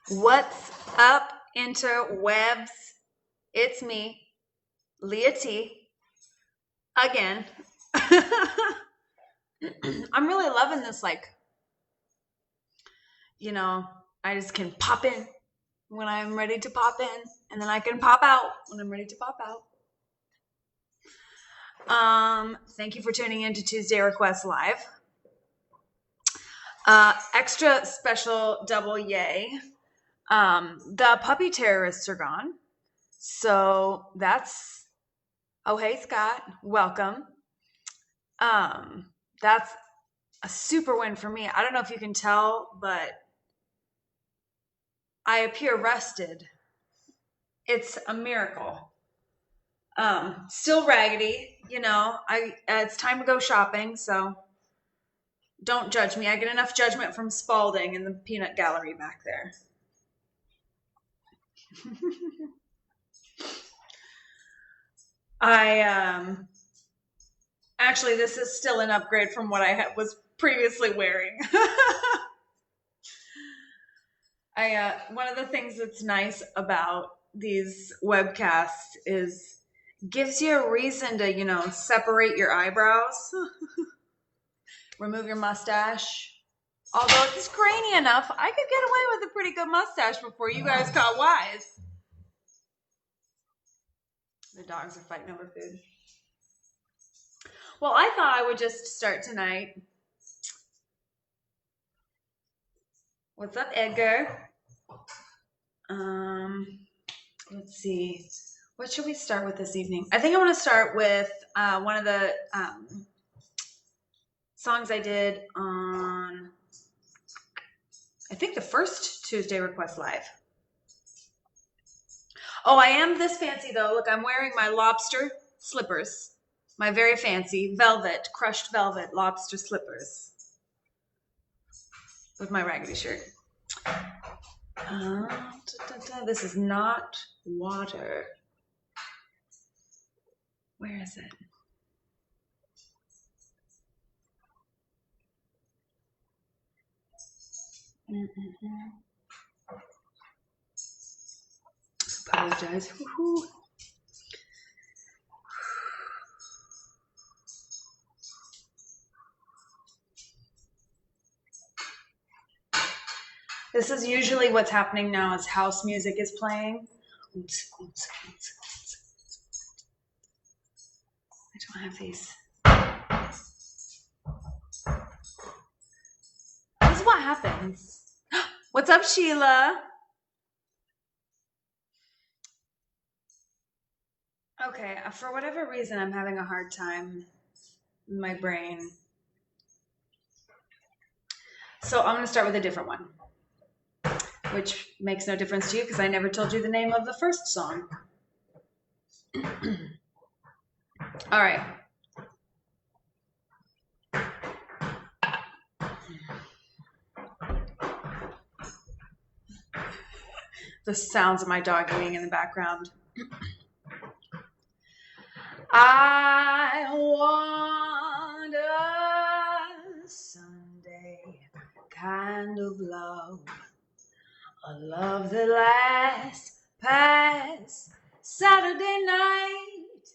What's up, interwebs? It's me, Leah T, again. I'm really loving this, I just can pop in when I'm ready to pop in, and then I can pop out when I'm ready to pop out. Thank you for tuning in to Tuesday Request Live. Extra special double yay. The puppy terrorists are gone. So that's, oh, hey, Scott, welcome. That's a super win for me. I don't know if you can tell, but I appear rested. It's a miracle. Still raggedy, it's time to go shopping, so don't judge me. I get enough judgment from Spalding in the peanut gallery back there. Actually, this is still an upgrade from what I was previously wearing. One of the things that's nice about these webcasts is gives you a reason to, separate your eyebrows, remove your mustache. Although it's grainy enough, I could get away with a pretty good mustache before you guys got wise. The dogs are fighting over food. Well, I thought I would just start tonight. What's up, Edgar? Let's see. What should we start with this evening? I think I want to start with one of the songs I did on, I think, the first Tuesday Request Live. Oh, I am this fancy, though. Look, I'm wearing my lobster slippers. My very fancy velvet, crushed velvet lobster slippers with my raggedy shirt. This is not water. Where is it? Apologize. Woo-hoo. This is usually what's happening now as house music is playing. I don't have these. This is what happens. What's up, Sheila? Okay, for whatever reason, I'm having a hard time in my brain. So I'm going to start with a different one, which makes no difference to you because I never told you the name of the first song. All right. The sounds of my dog eating in the background. I want a Sunday kind of love, a love that lasts past Saturday night,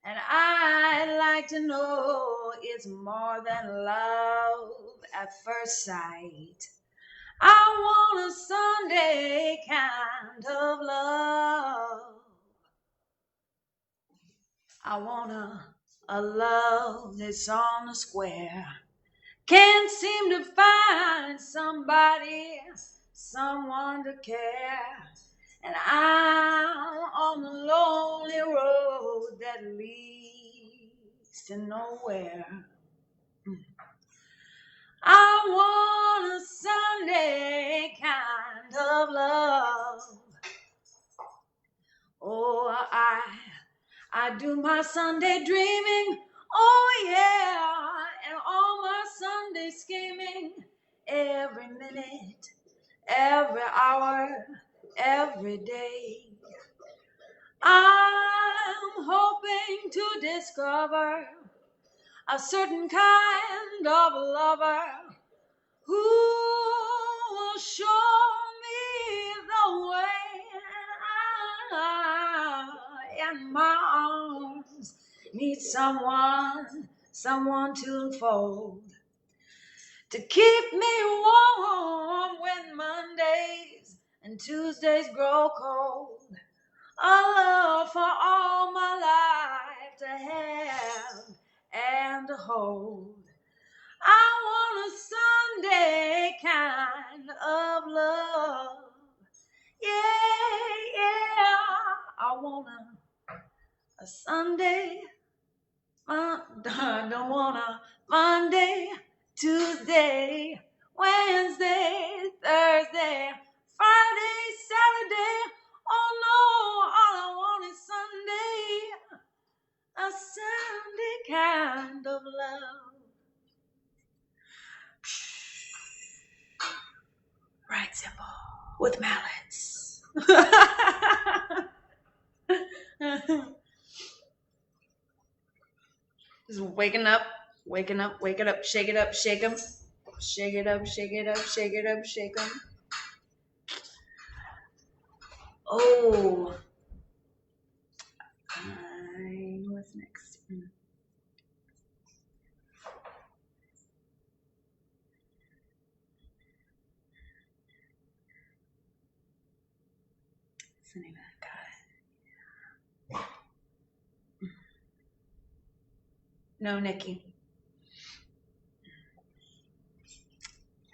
and I'd like to know it's more than love at first sight. I want a Sunday kind of love. I want a love that's on the square. Can't seem to find somebody, someone to care. And I'm on the lonely road that leads to nowhere. I want a Sunday kind of love. Oh, I do my Sunday dreaming, oh yeah, and all my Sunday scheming, every minute, every hour, every day. I'm hoping to discover a certain kind of lover who will show me need someone to unfold, to keep me warm when Mondays and Tuesdays grow cold. A love for all my life to have and to hold. I want a Sunday kind of love. Yeah, yeah. I want a Sunday. I don't want a Monday, Tuesday, Wednesday, Thursday, Friday, Saturday. Oh no, all I want is Sunday. A Sunday kind of love. Right, simple. With mallets. Just waking up, shake it up, shake them. Shake it up, shake it up, shake it up, shake them. Oh. What's next? What's the name of that guy? No, Nikki.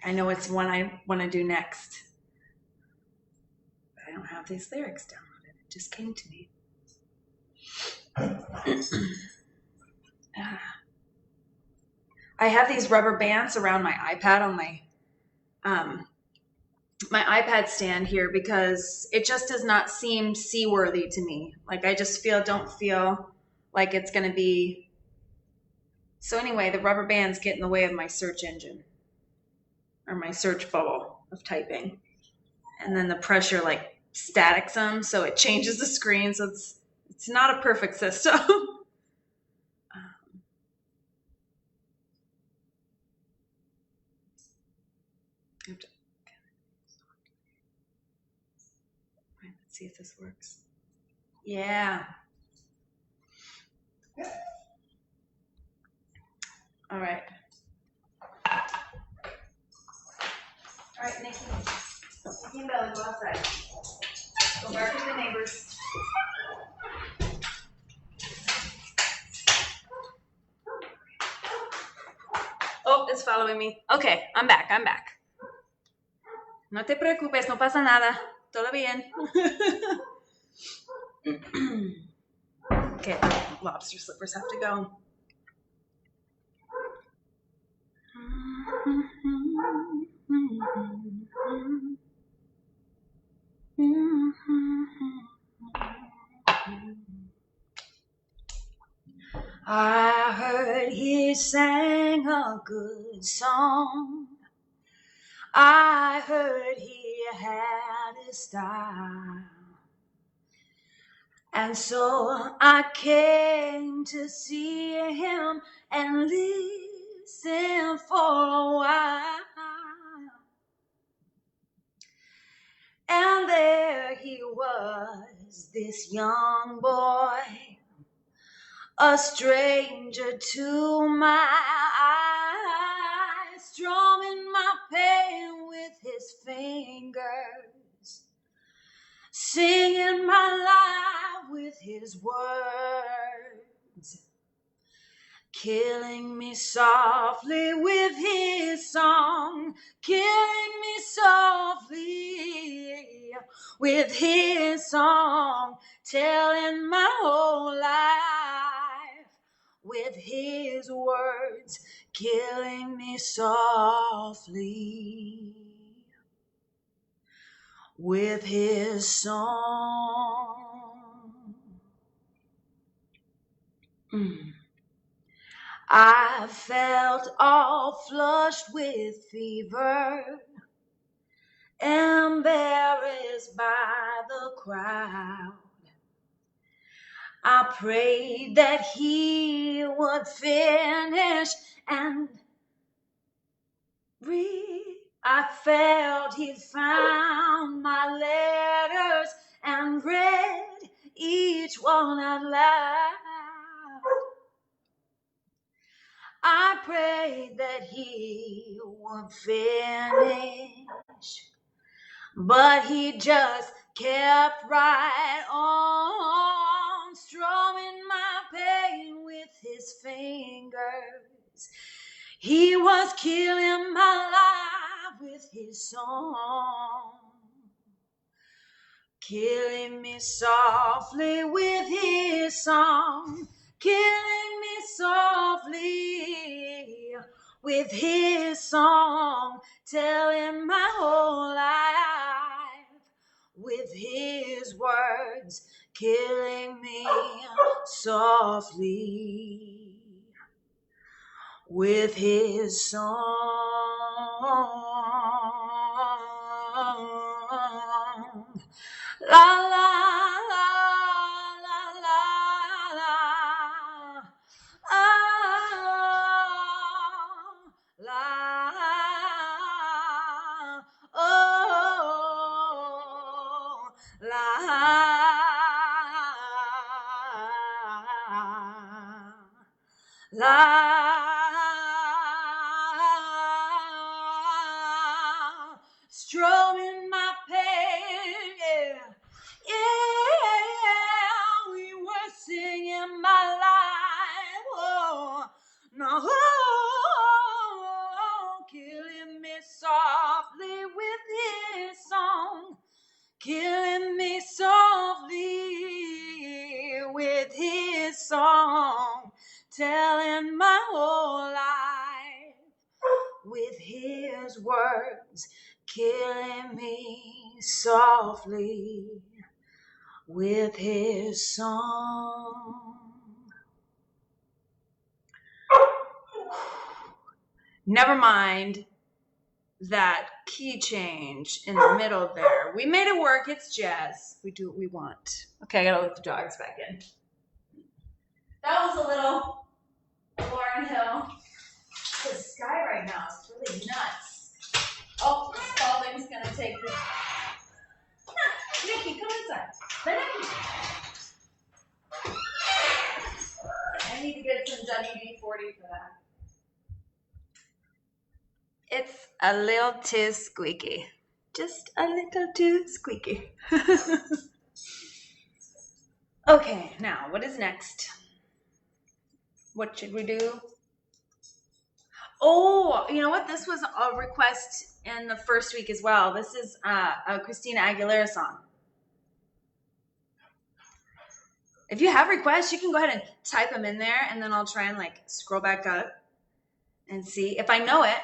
I know it's one I want to do next. But I don't have these lyrics downloaded. It just came to me. I have these rubber bands around my iPad on my iPad stand here because it just does not seem seaworthy to me. Like I just don't feel like it's going to be. So anyway, the rubber bands get in the way of my search engine or my search bubble of typing. And then the pressure like statics them, so it changes the screen. So it's not a perfect system. Let's see if this works. Yeah. All right. All right, Nikki and Bella, go outside. Go bark at the neighbors. Oh, it's following me. Okay, I'm back. No te preocupes, no pasa nada. Todo bien. Okay, lobster slippers have to go. I heard he sang a good song. I heard he had a style. And so I came to see him and listen for a while. And there he was, this young boy, a stranger to my eyes, strumming my pain with his fingers, singing my life with his words, killing me softly with his song, killing me softly with his song, telling my whole life with his words, killing me softly with his song. I felt all flushed with fever, embarrassed by the crowd. I prayed that he would finish and read. I felt he found my letters and read each one out loud. I prayed that he would finish, but he just kept right on, strumming my pain with his fingers. He was killing my life with his song, killing me softly with his song, killing me softly with his song, telling my whole life with his words, killing me softly with his song. La la la la la la. La la la. Strumming my pain, yeah. Yeah, we were singing my life, oh, no, killing me softly with his song, killing me softly with his song, telling my whole life with his words, killing me softly with his song. Never mind that key change in the middle there. We made it work. It's jazz. We do what we want. Okay, I gotta let the dogs back in. That was a little Lauren Hill. The sky right now is really nuts. Oh, this Spalding's gonna take this. Nikki, come inside. I need to get some WD-40 for that. It's a little too squeaky. Just a little too squeaky. Okay, now what is next? What should we do? Oh, you know what? This was a request in the first week as well. This is a Christina Aguilera song. If you have requests, you can go ahead and type them in there, and then I'll try and scroll back up and see if I know it.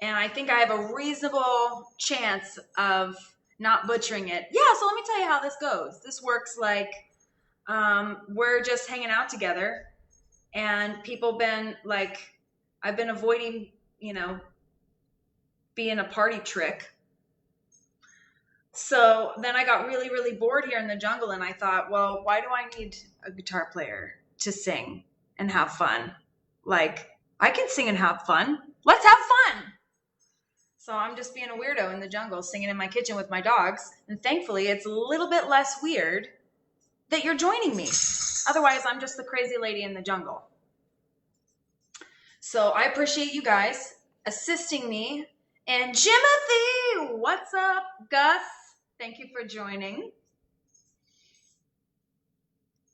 And I think I have a reasonable chance of not butchering it. Yeah, so let me tell you how this goes. This works like we're just hanging out together, and people been I've been avoiding, being a party trick. So then I got really, really bored here in the jungle, and I thought, well, why do I need a guitar player to sing and have fun? I can sing and have fun. Let's have fun. So I'm just being a weirdo in the jungle, singing in my kitchen with my dogs. And thankfully, it's a little bit less weird that you're joining me. Otherwise, I'm just the crazy lady in the jungle. So I appreciate you guys assisting me. And Jimothy, what's up? Gus, thank you for joining.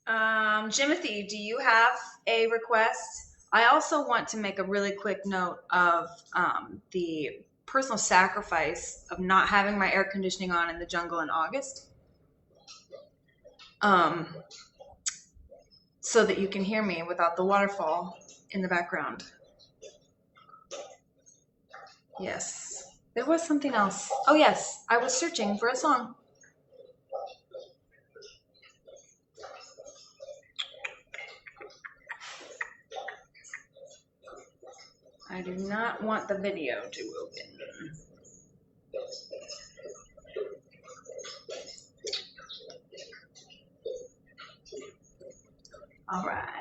Jimothy, do you have a request? I also want to make a really quick note of the personal sacrifice of not having my air conditioning on in the jungle in August. So that you can hear me without the waterfall in the background. Yes, there was something else. Oh yes, I was searching for a song. I do not want the video to open. All right.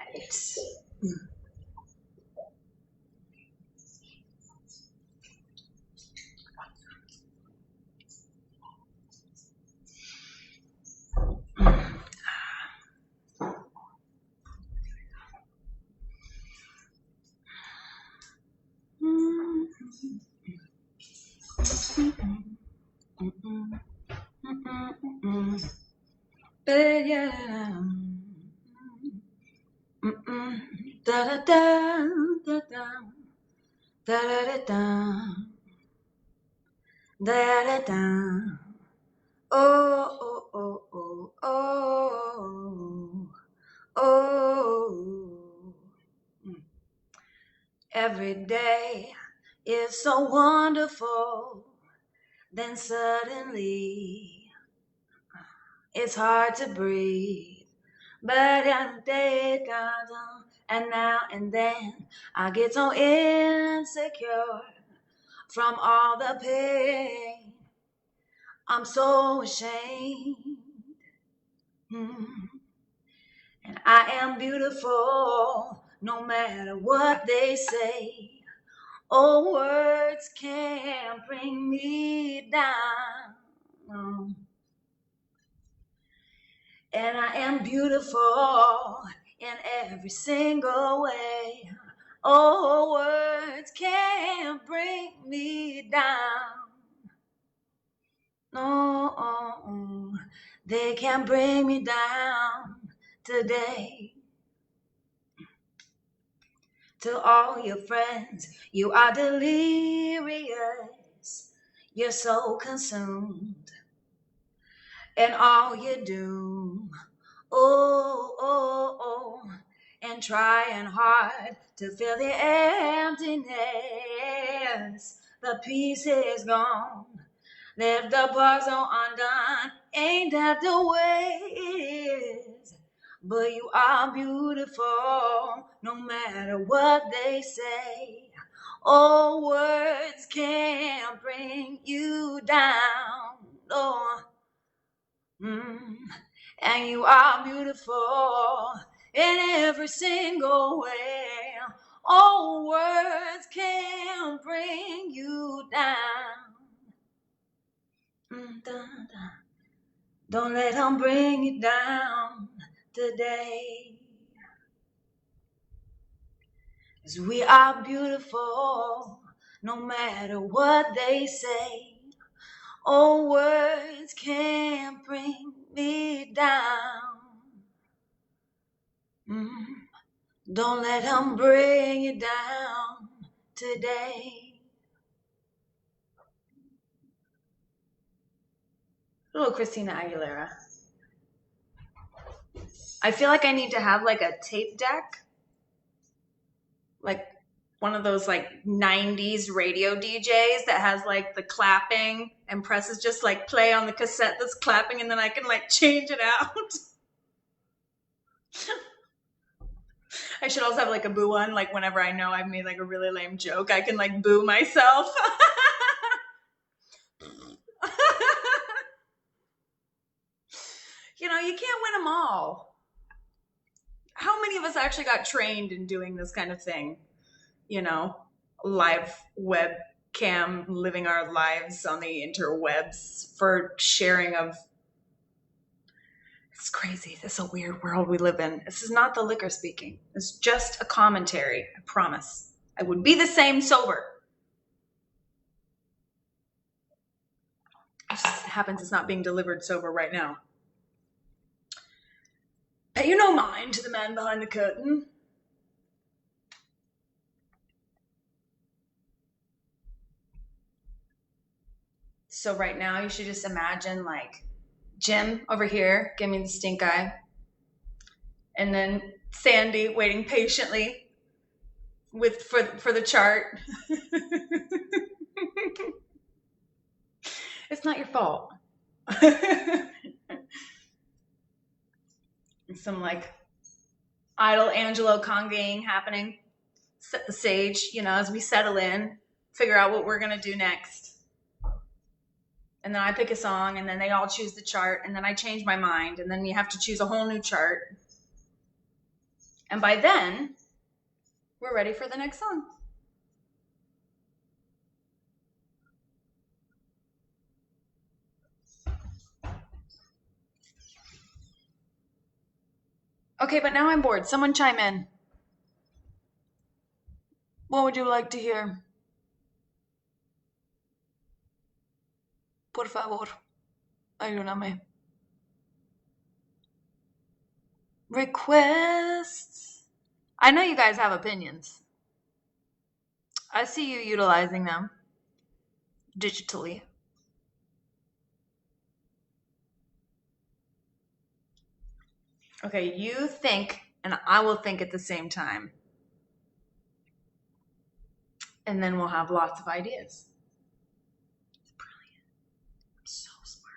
Da da da da da da da da da da da. Oh oh oh oh oh oh. Every day is so wonderful. Then suddenly it's hard to breathe. But every day comes on, and now and then I get so insecure from all the pain. I'm so ashamed. And I am beautiful no matter what they say. Oh, words can't bring me down. And I am beautiful in every single way. Oh, words can't bring me down. No, they can't bring me down today. To all your friends, you are delirious. You're so consumed in all you do. Oh, and trying hard to fill the emptiness. The peace is gone. Left the puzzle undone. Ain't that the way it is? But you are beautiful no matter what they say. Oh, words can't bring you down. Oh. And you are beautiful in every single way. Oh, words can't bring you down. Don't let them bring you down today. 'Cause we are beautiful no matter what they say. Oh, words can't bring me down. Don't let them bring you down today. Little Christina Aguilera. I feel like I need to have like a tape deck, like one of those like 90s radio DJs that has like the clapping and presses just like play on the cassette that's clapping, and then I can like change it out. I should also have like a boo one, like whenever I know I've made like a really lame joke, I can like boo myself. You know, you can't win them all. How many of us actually got trained in doing this kind of thing? You know, live webcam, living our lives on the interwebs for sharing of. It's crazy. This is a weird world we live in. This is not the liquor speaking. It's just a commentary. I promise. I would be the same sober. It just happens it's not being delivered sober right now. Pay you no mind to the man behind the curtain. So right now you should just imagine like Jim over here, give me the stink eye. And then Sandy waiting patiently for the chart. It's not your fault. Some like idle Angelo congaing happening. Set the stage, you know, as we settle in, figure out what we're gonna do next. And then I pick a song, and then they all choose the chart, and then I change my mind, and then you have to choose a whole new chart. And by then, we're ready for the next song. Okay, but now I'm bored. Someone chime in. What would you like to hear? Por favor, ayúdame. Requests. I know you guys have opinions. I see you utilizing them digitally. Okay, you think, and I will think at the same time. And then we'll have lots of ideas. It's brilliant. I'm so smart.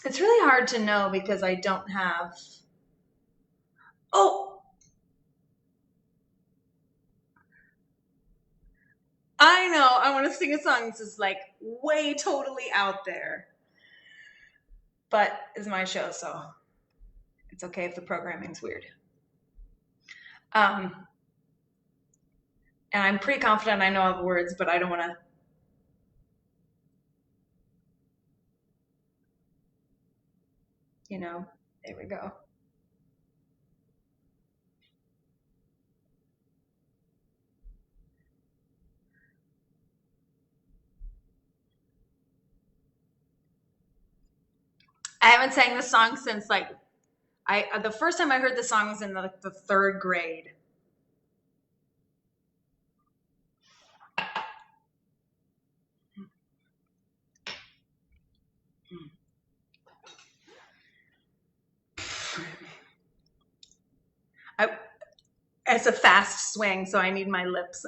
It's really hard to know because I don't have. Oh! I know. I want to sing a song that's just like way totally out there. But it's my show, so it's okay if the programming's weird. And I'm pretty confident I know all the words, but I don't want to. You know, there we go. I haven't sang this song since like the first time I heard the song was in the third grade. It's a fast swing, so I need my lips.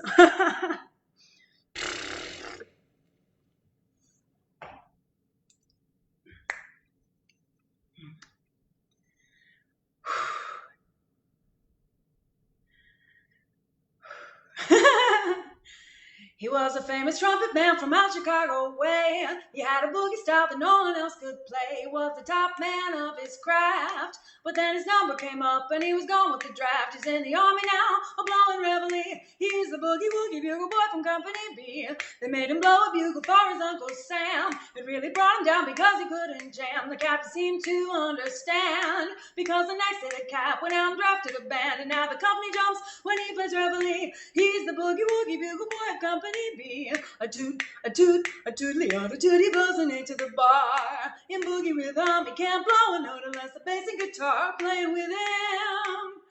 He was a famous trumpet man from out Chicago way. He had a boogie style that no one else could play. He was the top man of his craft. But then his number came up and he was gone with the draft. He's in the army now, a blowing reveille. He's the boogie woogie bugle boy from Company B. They made him blow a bugle for his Uncle Sam. It really brought him down because he couldn't jam. The captain seemed to understand, because the next day the cap went out and drafted a band. And now the company jumps when he plays reveille. He's the boogie woogie bugle boy of Company B. A toot, a toot, a tootly on a toot. He blows an eight to the bar. In boogie rhythm, he can't blow a note unless the bass and guitar playing with him.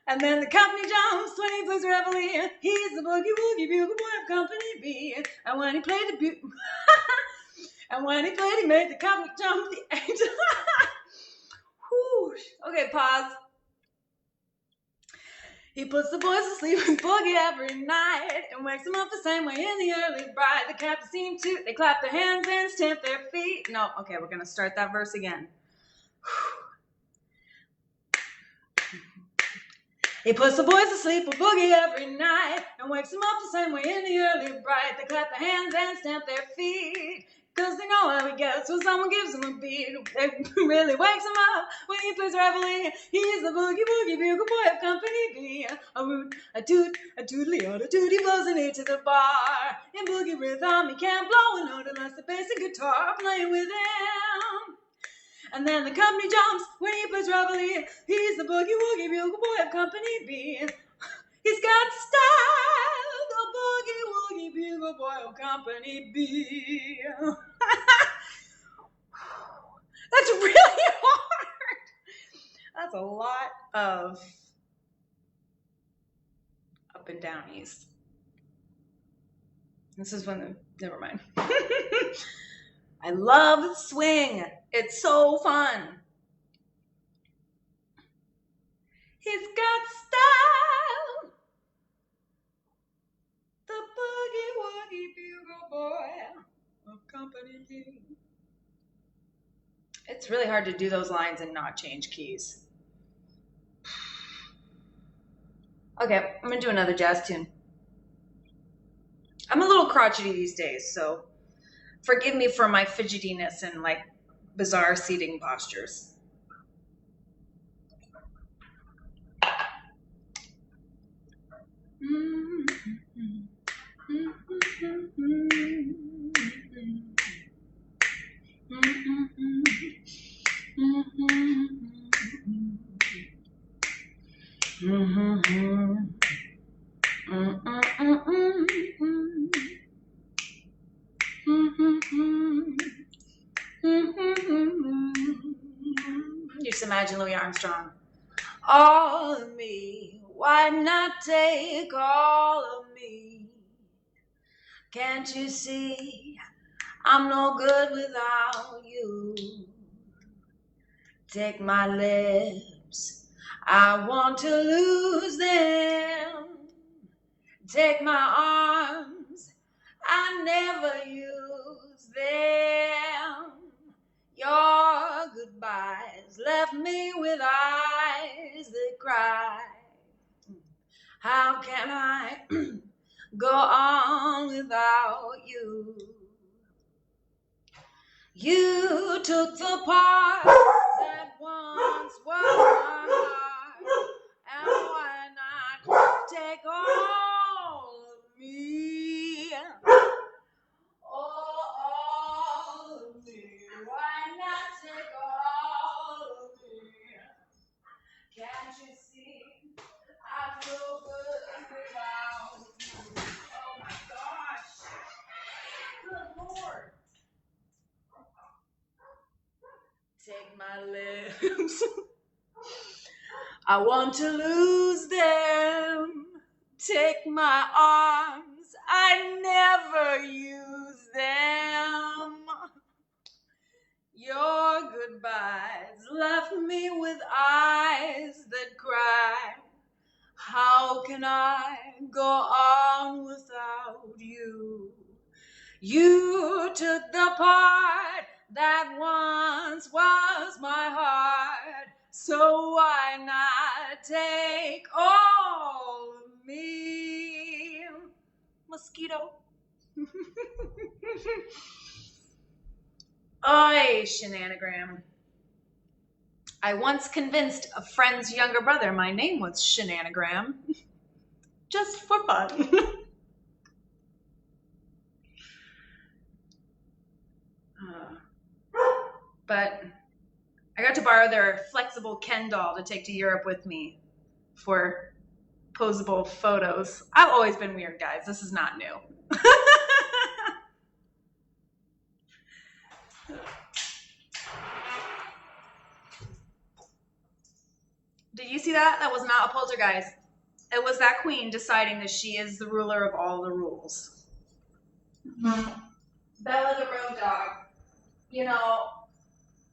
And then the company jumps when he plays reveille. He's the boogie woogie bugle boy of Company B. And when he played the and when he played, he made the company jump the eight. Okay, pause. He puts the boys to sleep with Boogie every night and wakes them up the same way in the early bride. The captain seemed to, they clap their hands and stamp their feet. No, okay, we're going to start that verse again. He puts the boys to sleep with Boogie every night and wakes them up the same way in the early bright. They clap their hands and stamp their feet, cause they know how he gets when someone gives him a beat. It really wakes him up when he plays reveille. He's the boogie woogie bugle boy of Company B. A root, a toot, a tootly on a toot. He blows an eight to the bar. In boogie rhythm, he can't blow a note unless the bass and guitar are playing with him. And then the company jumps when he plays reveille. He's the boogie woogie bugle boy of Company B. He's got style, the boogie woogie bugle boy of Company B. That's really hard. That's a lot of up and downies. This is when never mind. I love swing. It's so fun. He's got style, the boogie woogie bugle boy of Company B. It's really hard to do those lines and not change keys. Okay, I'm gonna do another jazz tune. I'm a little crotchety these days, so forgive me for my fidgetiness and like bizarre seating postures. imagine Louis Armstrong. All of me, why not take all of me? Can't you see I'm no good without you? Take my lips, I want to lose them. Take my arms, I never use them. Your goodbyes left me with eyes that cry. How can I go on without you? You took the part that once was my heart, and why not take all of me? Oh, all of me. Why not take all of me? Can't you see I'm no good without you? Oh my gosh. Good Lord. Take my lips. I want to lose them. Take my arms. I never use them. Your goodbyes left me with eyes that cry. How can I go on without you? You took the part that once was my heart, so why not take all of me? Mosquito. Oy, shenanagram. I once convinced a friend's younger brother my name was Shenanagram. Just for fun. But I got to borrow their flexible Ken doll to take to Europe with me for posable photos. I've always been weird, guys. This is not new. Did you see that? That was not a poltergeist. It was that queen deciding that she is the ruler of all the rules. Bella the road dog. You know,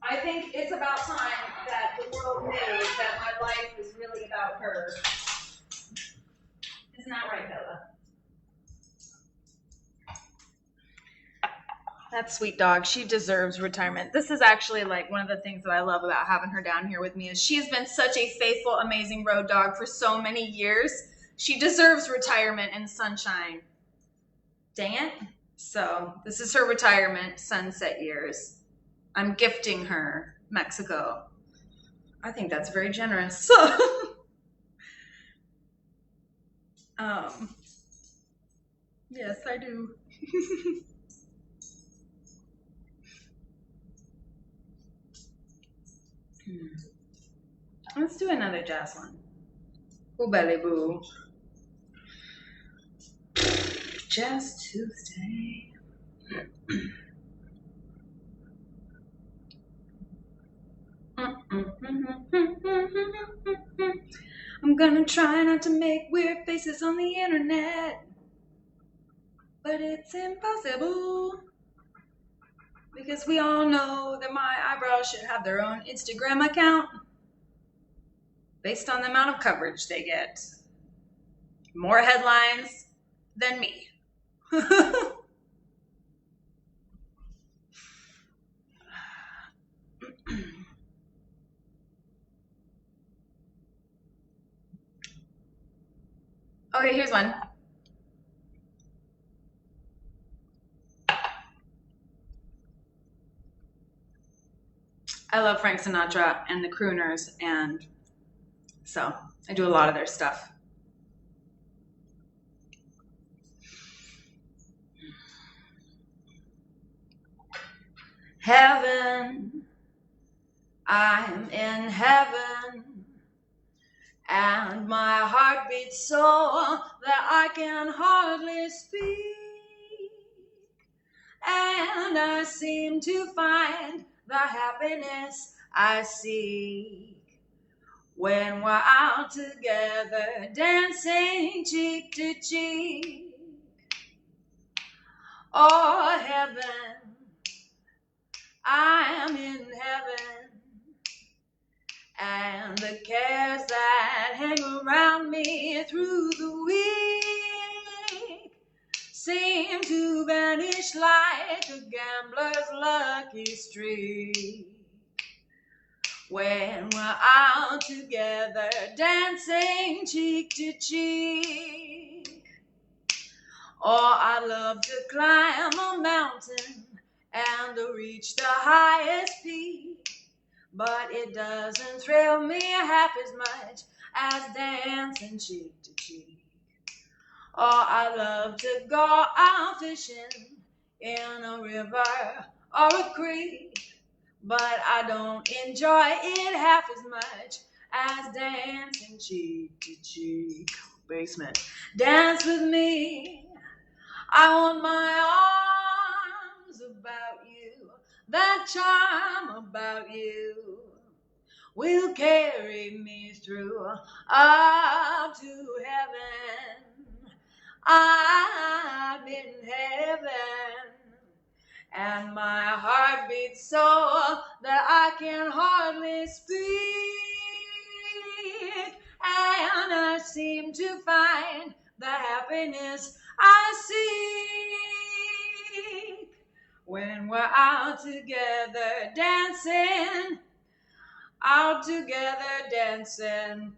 I think it's about time that the world knew that my life is really about her. Isn't that right, Bella? That sweet dog. She deserves retirement. This is actually like one of the things that I love about having her down here with me is she has been such a faithful, amazing road dog for so many years. She deserves retirement and sunshine. Dang it. So this is her retirement sunset years. I'm gifting her Mexico. I think that's very generous. Yes, I do. Let's do another jazz one. Oh, belly boo. Jazz Tuesday. I'm gonna try not to make weird faces on the internet, but it's impossible because we all know that my eyebrows should have their own Instagram account based on the amount of coverage they get. More headlines than me. Okay, here's one. I love Frank Sinatra and the Crooners, and so I do a lot of their stuff. Heaven, I'm in heaven, and my heart beats so that I can hardly speak, and I seem to find the happiness I seek when we're out together, dancing cheek to cheek. Oh, heaven, I am in heaven, and the cares that hang around me through the week seem to vanish like a gambler's lucky streak. When we're out together, dancing cheek to cheek. Oh, I love to climb a mountain and to reach the highest peak, but it doesn't thrill me half as much as dancing cheek to cheek. Oh, I love to go out fishing in a river or a creek, but I don't enjoy it half as much as dancing cheek to cheek. Basement, dance with me. I want my arms about you. That charm about you will carry me through up to heaven. I'm in heaven, and my heart beats so that I can hardly speak, and I seem to find the happiness I seek when we're out together dancing, out together dancing,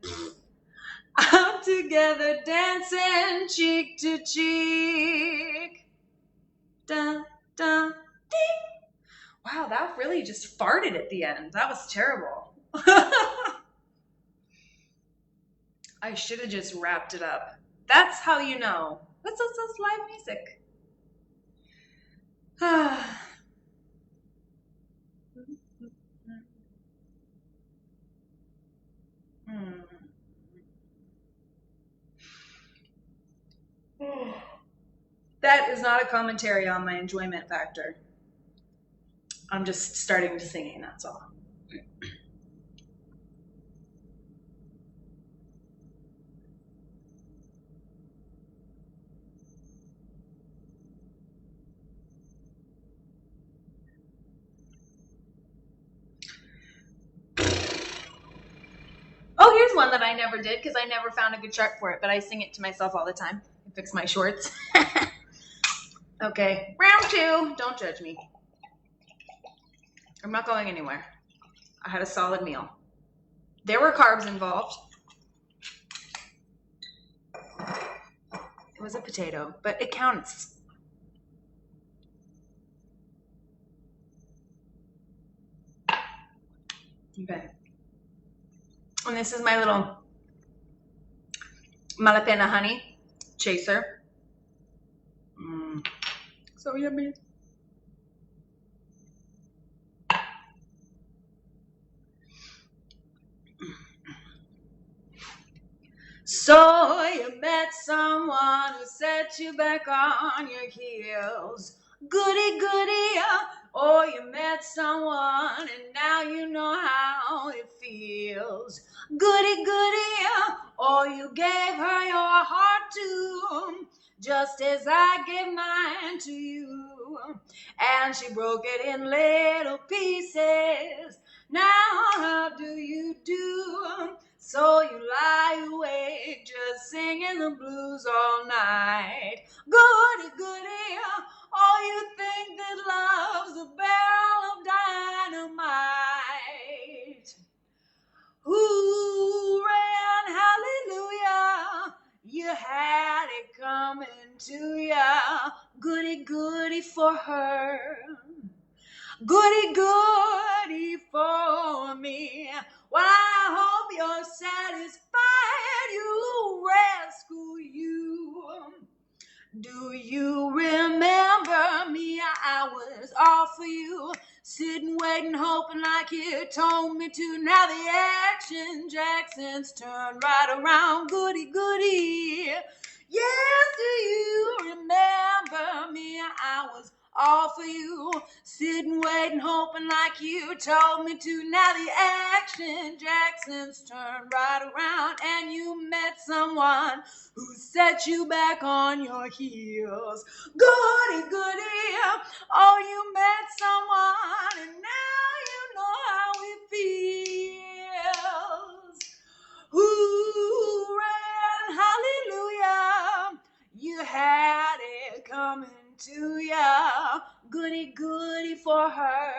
out together dancing cheek to cheek. Dun, dun, ding. Wow, that really just farted at the end. That was terrible. I should have just wrapped it up. That's how you know. That's live music. That is not a commentary on my enjoyment factor. I'm just starting to singing, that's all. Oh, here's one that I never did because I never found a good chart for it, but I sing it to myself all the time. I fix my shorts. Okay, round two. Don't judge me. I'm not going anywhere. I had a solid meal. There were carbs involved. It was a potato, but it counts. Okay. And this is my little Malapena honey chaser. So yummy. So you met someone who set you back on your heels. Goody goody, or you met someone and now you know how it feels. Goody goody, or you gave her your heart to, just as I gave mine to you. And she broke it in little pieces. Now how do you do? So you lie awake just singing the blues all night. Goody goody, oh, you think that love's a barrel of dynamite. Hooray and hallelujah, you had it coming to ya. Goody goody for her, goody goody for me. Well, I hope you're satisfied, you rascal, you. Do you remember me? I was all for you, sitting, waiting, hoping like you told me to. Now the action Jackson's turned right around. Goody goody. Yes, do you remember me? I was all for you. Sitting, waiting, hoping like you told me to. Now the action Jackson's turned right around, and you met someone who set you back on your heels. Goody, goody, oh, you met someone, and now you know how it feels. Hooray, hallelujah, you had it coming to ya. Goody, goody for her.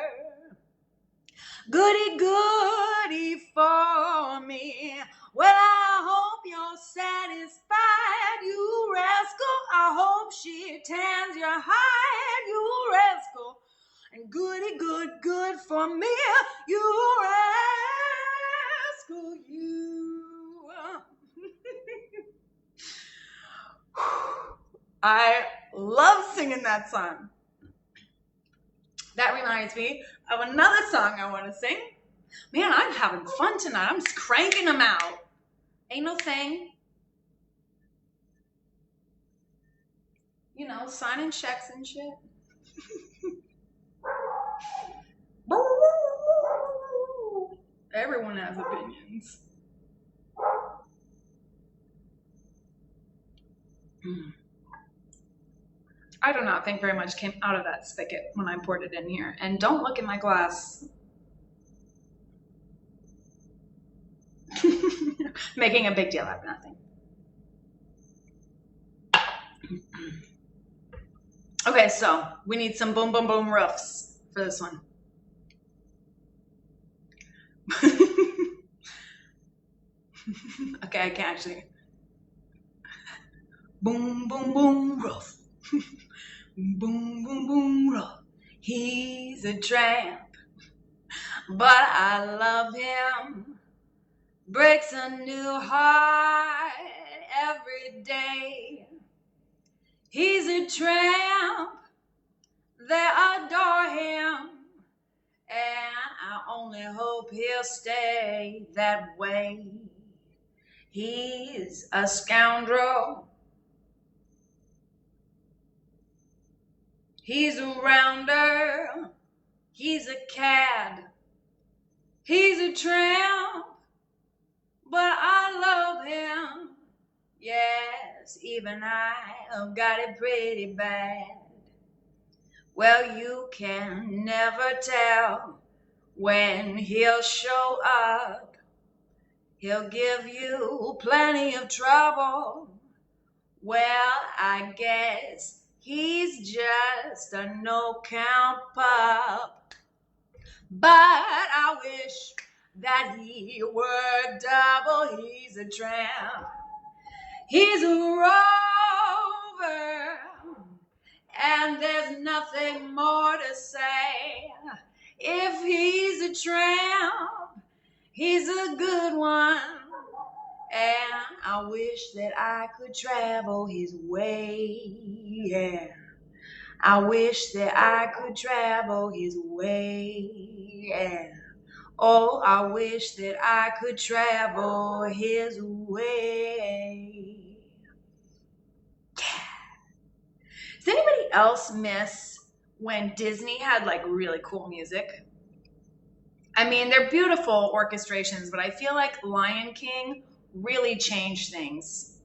Goody, goody for me. Well, I hope you're satisfied, you rascal. I hope she tans your hide, you rascal. And goody, good for me, you rascal, you. I love singing that song. That reminds me of another song I want to sing. Man, I'm having fun tonight. I'm just cranking them out. Ain't no thing. You know, signing checks and shit. Everyone has opinions. I do not think very much came out of that spigot when I poured it in here. And don't look in my glass. Making a big deal out of nothing. Okay, so we need some boom, boom, boom riffs for this one. Okay, I can't actually. Boom, boom, boom, rough. Boom, boom, boom, rough. He's a tramp, but I love him. Breaks a new heart every day. He's a tramp, they adore him, and I only hope he'll stay that way. He's a scoundrel. He's a rounder. He's a cad. He's a tramp, but I love him. Yes, even I have got it pretty bad. Well, you can never tell when he'll show up. He'll give you plenty of trouble. Well, I guess he's just a no-count pup. But I wish that he were double. He's a tramp. He's a rover. And there's nothing more to say. If he's a tramp, he's a good one. And I wish that I could travel his way. Yeah. I wish that I could travel his way. Yeah. Oh, I wish that I could travel his way. Yeah. Does anybody else miss when Disney had like really cool music? I mean, they're beautiful orchestrations, but I feel like Lion King really changed things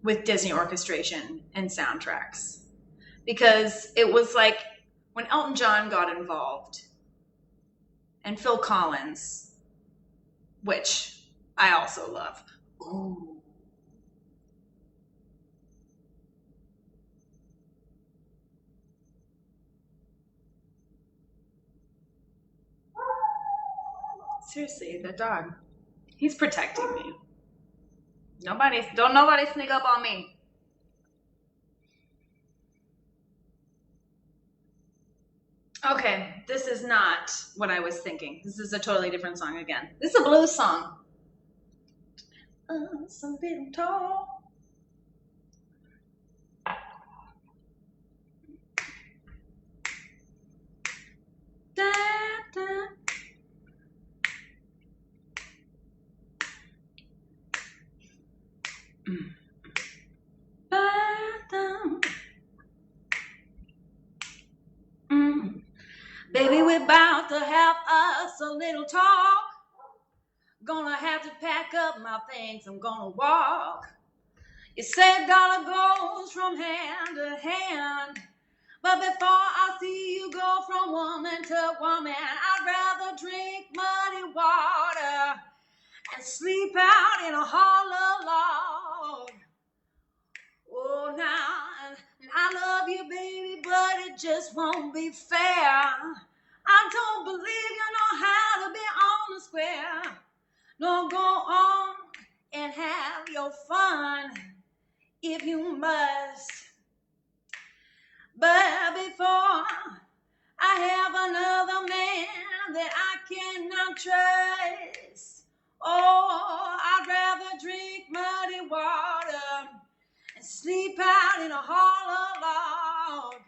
with Disney orchestration and soundtracks. Because it was like when Elton John got involved and Phil Collins, which I also love. Ooh. Seriously, the dog. He's protecting me. Don't nobody sneak up on me. Okay, this is not what I was thinking. This is a totally different song again. This is a blues song. Some bit tall. Da, da. Baby, we're about to have us a little talk. Gonna have to pack up my things, I'm gonna walk. You said dollar goes from hand to hand, but before I see you go from woman to woman, I'd rather drink muddy water and sleep out in a hollow log. Oh, now, I love you, baby, but it just won't be fair. I don't believe you know how to be on the square. No, go on and have your fun if you must. But before I have another man that I cannot trust, oh, I'd rather drink muddy water and sleep out in a hollow log.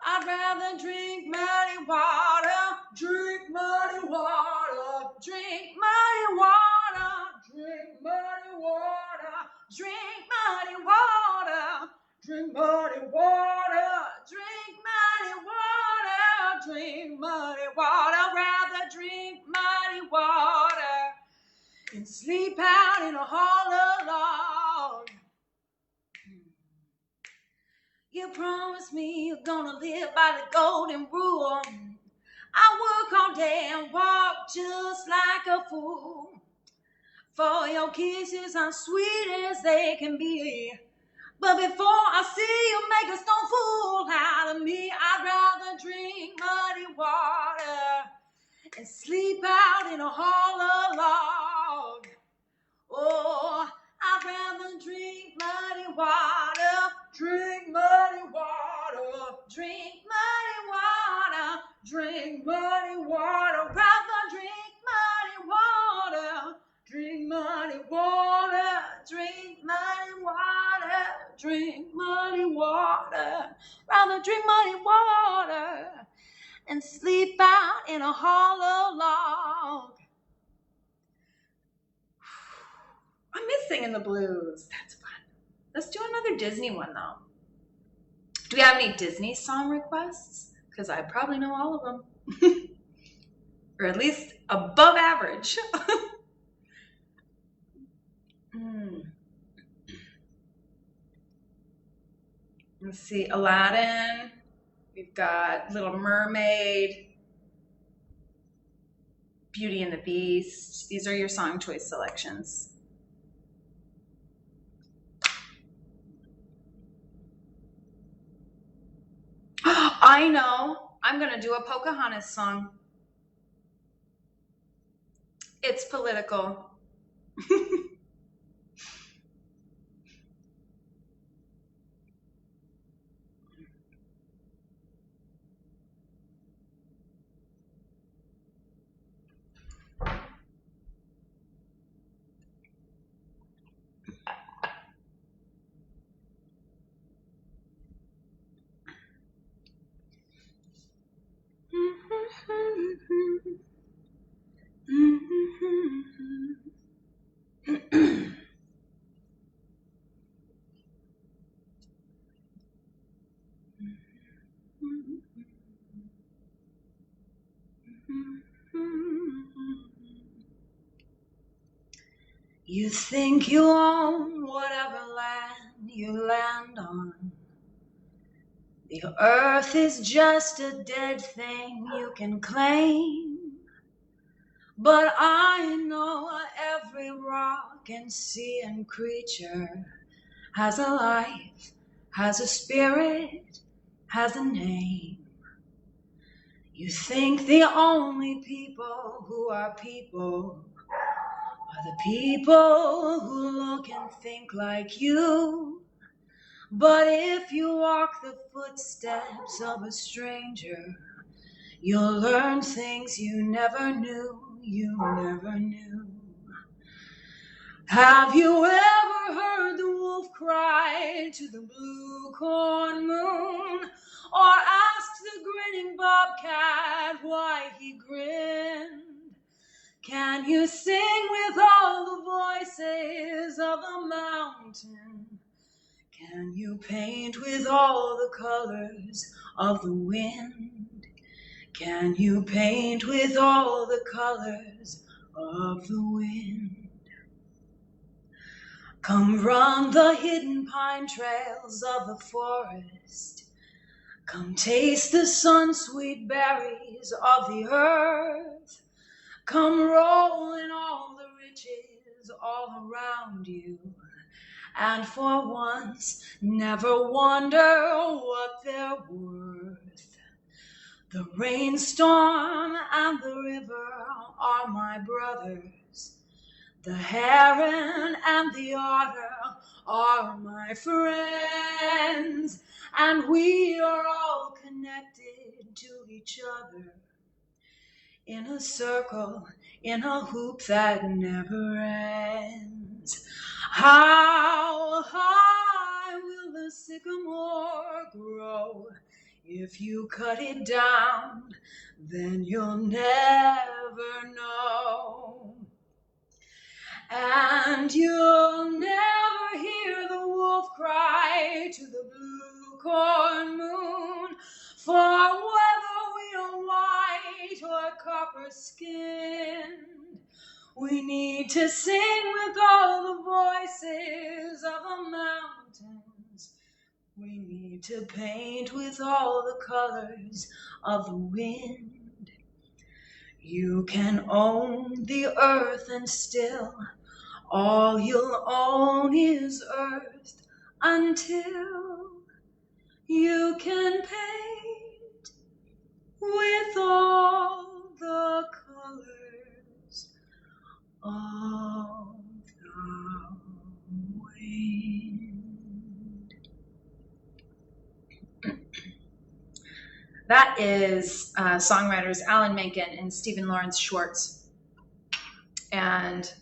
I'd rather drink muddy water, drink muddy water, drink muddy water, drink muddy water, drink muddy water, drink muddy water, drink muddy water, drink muddy water, rather drink muddy water and sleep out in a hollow log. You promised me you're gonna live by the golden rule. I work all day and walk just like a fool. For your kisses are sweet as they can be. But before I see you make a stone fool out of me, I'd rather drink muddy water and sleep out in a hollow log. Oh, I'd rather drink muddy water, drink muddy water, drink muddy water, drink muddy water, rather drink muddy water, drink muddy water, drink muddy water, drink muddy water, rather drink muddy water and sleep out in a hollow log. I miss singing the blues. That's fun. Let's do another Disney one, though. Do we have any Disney song requests? Because I probably know all of them. Or at least above average. Let's see. Aladdin. We've got Little Mermaid. Beauty and the Beast. These are your song choice selections. I know. I'm going to do a Pocahontas song. It's political. You think you own whatever land you land on. The earth is just a dead thing you can claim. But I know every rock and sea and creature has a life, has a spirit, has a name. You think the only people who are people are the people who look and think like you. But if you walk the footsteps of a stranger, you'll learn things you never knew. Have you ever heard the wolf cry to the blue corn moon? Or asked the grinning bobcat why he grinned? Can you sing with all the voices of the mountain? Can you paint with all the colors of the wind? Can you paint with all the colors of the wind? Come run the hidden pine trails of the forest. Come taste the sun-sweet berries of the earth. Come roll in all the riches all around you. And for once, never wonder what they're worth. The rainstorm and the river are my brothers. The heron and the otter are my friends. And we are all connected to each other in a circle, in a hoop that never ends. How high will the sycamore grow? If you cut it down, then you'll never know. And you'll never hear the wolf cry to the blue corn moon, for whether we are white or copper-skinned, we need to sing with all the voices of the mountains. We need to paint with all the colors of the wind. You can own the earth and still all you'll own is earth until you can paint with all the colors of the wind. That is songwriters Alan Menken and Stephen Lawrence Schwartz. And,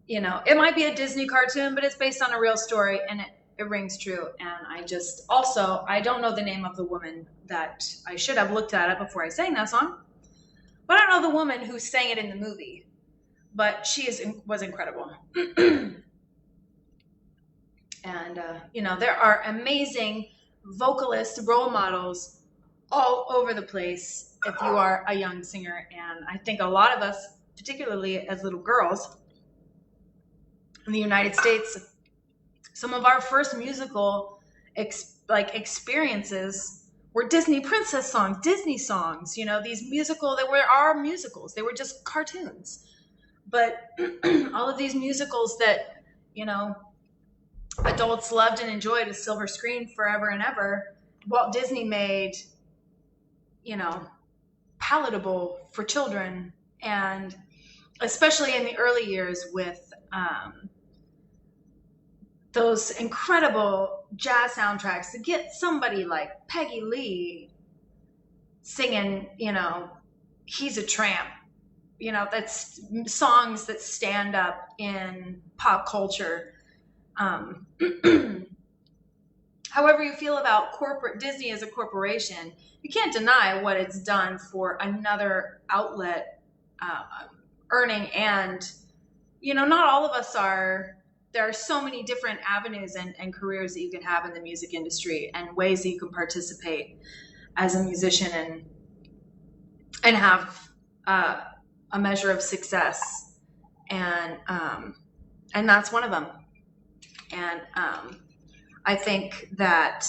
you know, it might be a Disney cartoon, but it's based on a real story, and it rings true. And I don't know the name of the woman that I should have looked at it before I sang that song. But I don't know the woman who sang it in the movie. But she was incredible. And, you know, there are amazing vocalist role models all over the place if you are a young singer. And I think a lot of us, particularly as little girls in the United States, some of our first musical experiences were Disney princess songs, Disney songs, you know, these they were our musicals. They were just cartoons. But all of these musicals that, you know, adults loved and enjoyed a silver screen forever and ever, Walt Disney made, you know, palatable for children. And especially in the early years with those incredible jazz soundtracks, to get somebody like Peggy Lee singing, you know, He's a Tramp, you know, that's songs that stand up in pop culture. However you feel about Disney as a corporation, you can't deny what it's done for another outlet earning. And, you know, not all of us there are so many different avenues and careers that you can have in the music industry, and ways that you can participate as a musician and have a measure of success. And that's one of them. And I think that,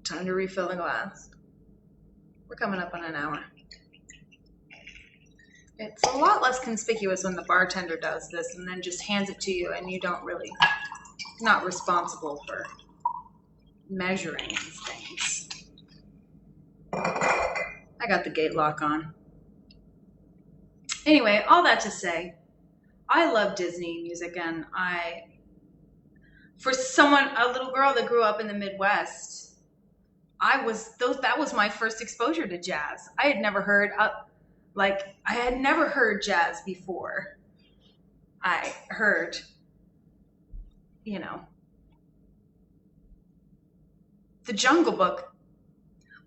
time to refill the glass. We're coming up on an hour. It's a lot less conspicuous when the bartender does this and then just hands it to you, and you don't really, not responsible for measuring these things. I got the gate lock on. Anyway, all that to say, I love Disney music, and for a little girl that grew up in the Midwest, that was my first exposure to jazz. I had never heard jazz before. I heard, you know, the Jungle Book.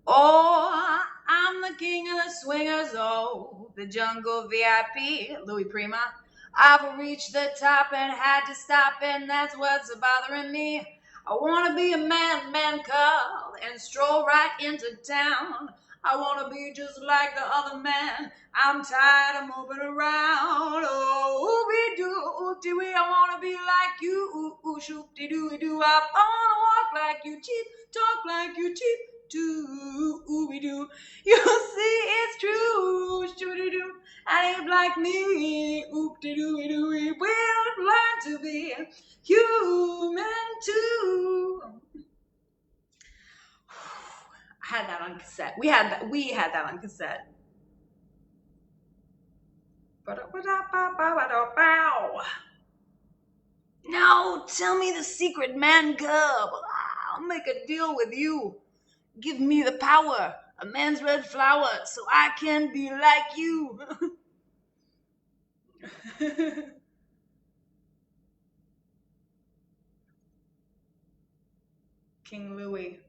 Oh, I'm the king of the swingers, oh, the jungle VIP, Louis Prima. I've reached the top and had to stop, and that's what's bothering me. I wanna be a man cub and stroll right into town. I wanna be just like the other man. I'm tired of moving around. Oh, we do, we. I wanna be like you. Ooh, shoop-de doo. I wanna walk like you, cheap, talk like you, cheap, too. Ooh, we do. You see, it's true. Shoop-de doo. And if like me, oop-de-doo, we will learn to be human too. I had that on cassette. We had that on cassette. Now tell me the secret, man cub. I'll make a deal with you. Give me the power, a man's red flower, so I can be like you. King Louis.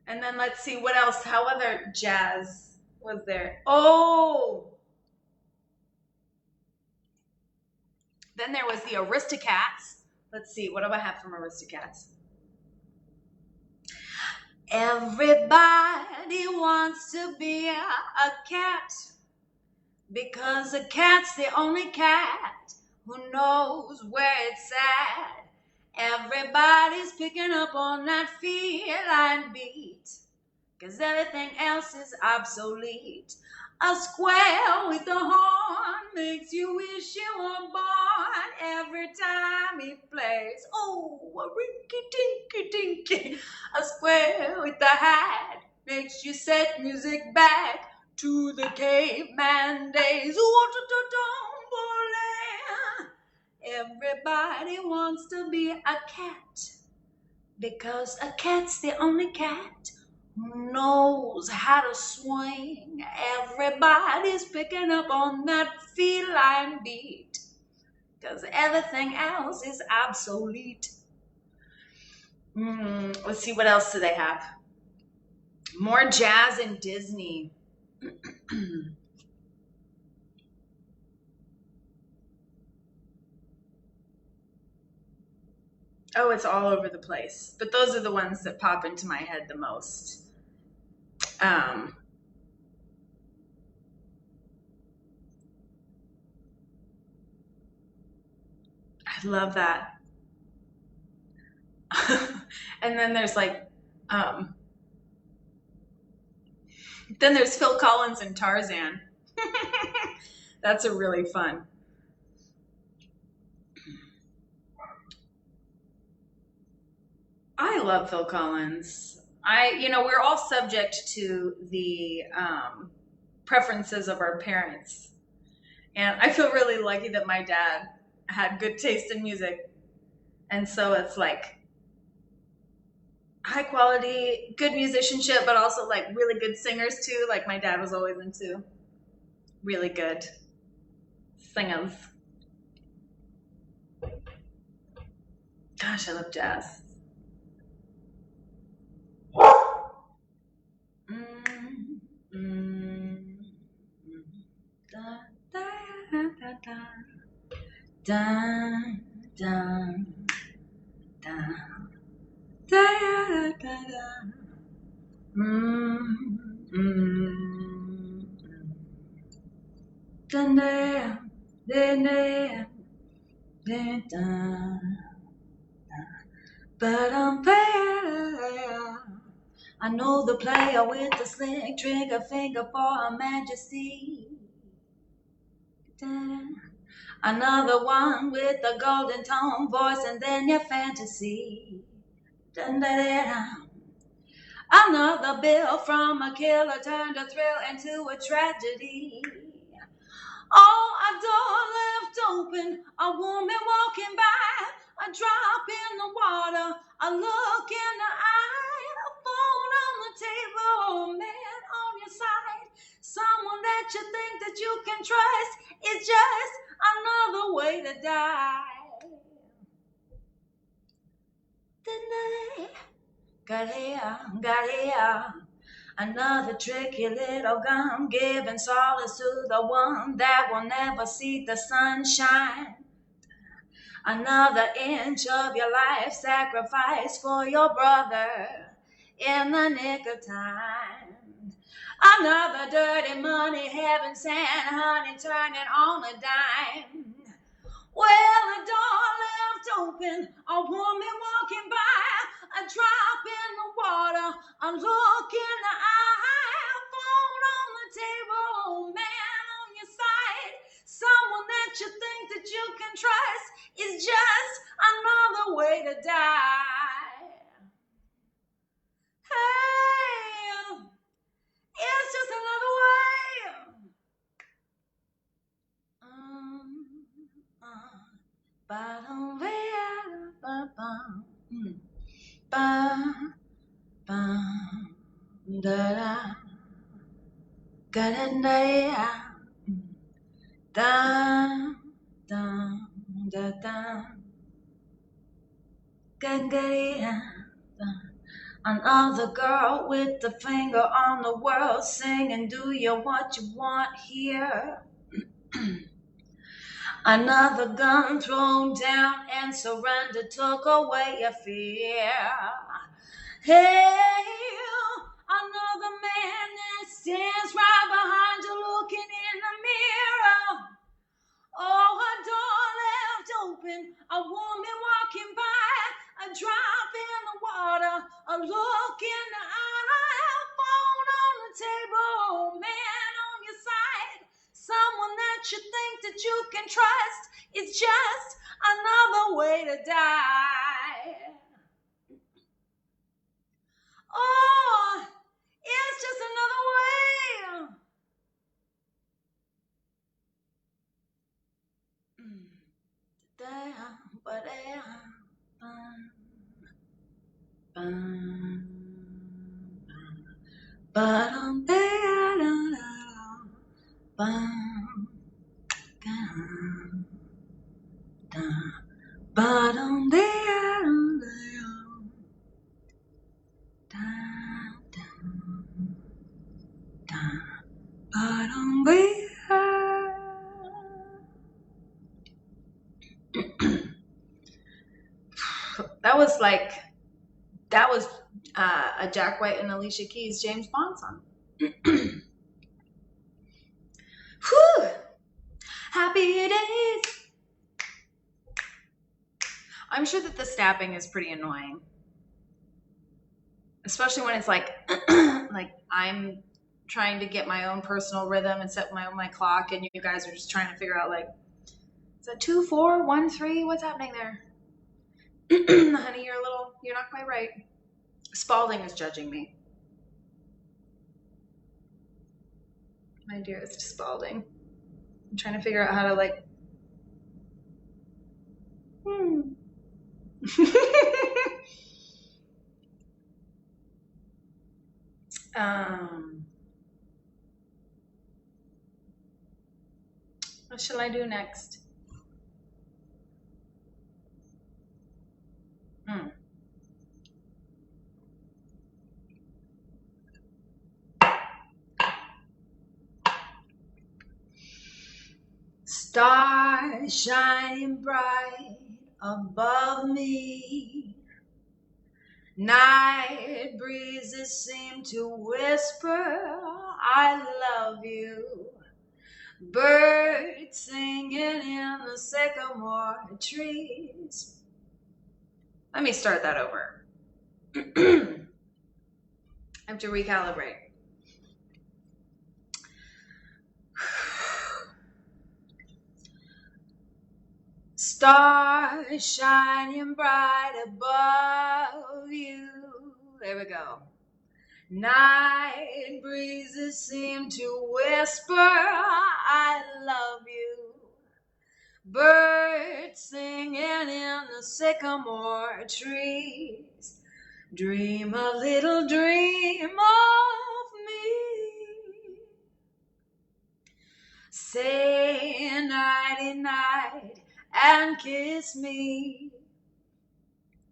And then let's see what else. How other jazz was there? Oh! Then there was the Aristocats. Let's see. What do I have from Aristocats? Everybody wants to be a cat because a cat's the only cat who knows where it's at. Everybody's picking up on that feline beat, 'cause everything else is obsolete. A square with a horn makes you wish you were born every time he plays. Oh, a rinky-dinky-dinky. A square with a hat makes you set music back to the caveman days. Everybody wants to be a cat because a cat's the only cat who knows how to swing. Everybody's picking up on that feline beat because everything else is obsolete. Let's see, what else do they have? More jazz and Disney. Oh, it's all over the place. But those are the ones that pop into my head the most. I love that. And then there's like, then there's Phil Collins and Tarzan. That's a really fun. I love Phil Collins. We're all subject to the preferences of our parents. And I feel really lucky that my dad had good taste in music. And so it's like high quality, good musicianship, but also like really good singers too. Like my dad was always into really good singers. Gosh, I love jazz. I know the player with the slick trigger finger for Her Majesty. Another one with the golden tone voice, and then your fantasy. Another bill from a killer turned a thrill into a tragedy. Oh, a door left open, a woman walking by, a drop in the water, a look in the eye, a phone on the table, a man on your side, someone that you think that you can trust is just another way to die. Got here, another tricky little gun, giving solace to the one that will never see the sunshine. Another inch of your life sacrificed for your brother in the nick of time. Another dirty money, heaven sent honey turning on a dime. Well, a door left open, a woman walking by, a drop in the water, a look in the eye, a phone on the table, man on your side, someone that you think that you can trust is just another way to die. Hey, it's just another way. Another girl with the finger on the world singing, do you what you want here? Another gun thrown down and surrender took away your fear. Hey, another man that stands right behind you looking in the mirror. Oh, a door left open, a woman walking by, a drop in the water, a look in the eye, a phone on the table, man on your side, someone that you think that you can trust. It's just another way to die. Oh, it's just another way. That was a Jack White and Alicia Keys James Bond song. Whew. Happy days. I'm sure that the snapping is pretty annoying, especially when it's like I'm trying to get my own personal rhythm and set my clock, and you guys are just trying to figure out, like, is that 2, 4, 1, 3? What's happening there? Honey, you're not quite right. Spalding is judging me. My dearest Spalding. I'm trying to figure out how to, like, what shall I do next? Stars shining bright above me. Night breezes seem to whisper, I love you. Birds singing in the sycamore trees. Let me start that over. I have to recalibrate. Stars shining bright above you. There we go. Night breezes seem to whisper, I love you. Birds singing in the sycamore trees. Dream a little dream of me. Say nighty night and kiss me.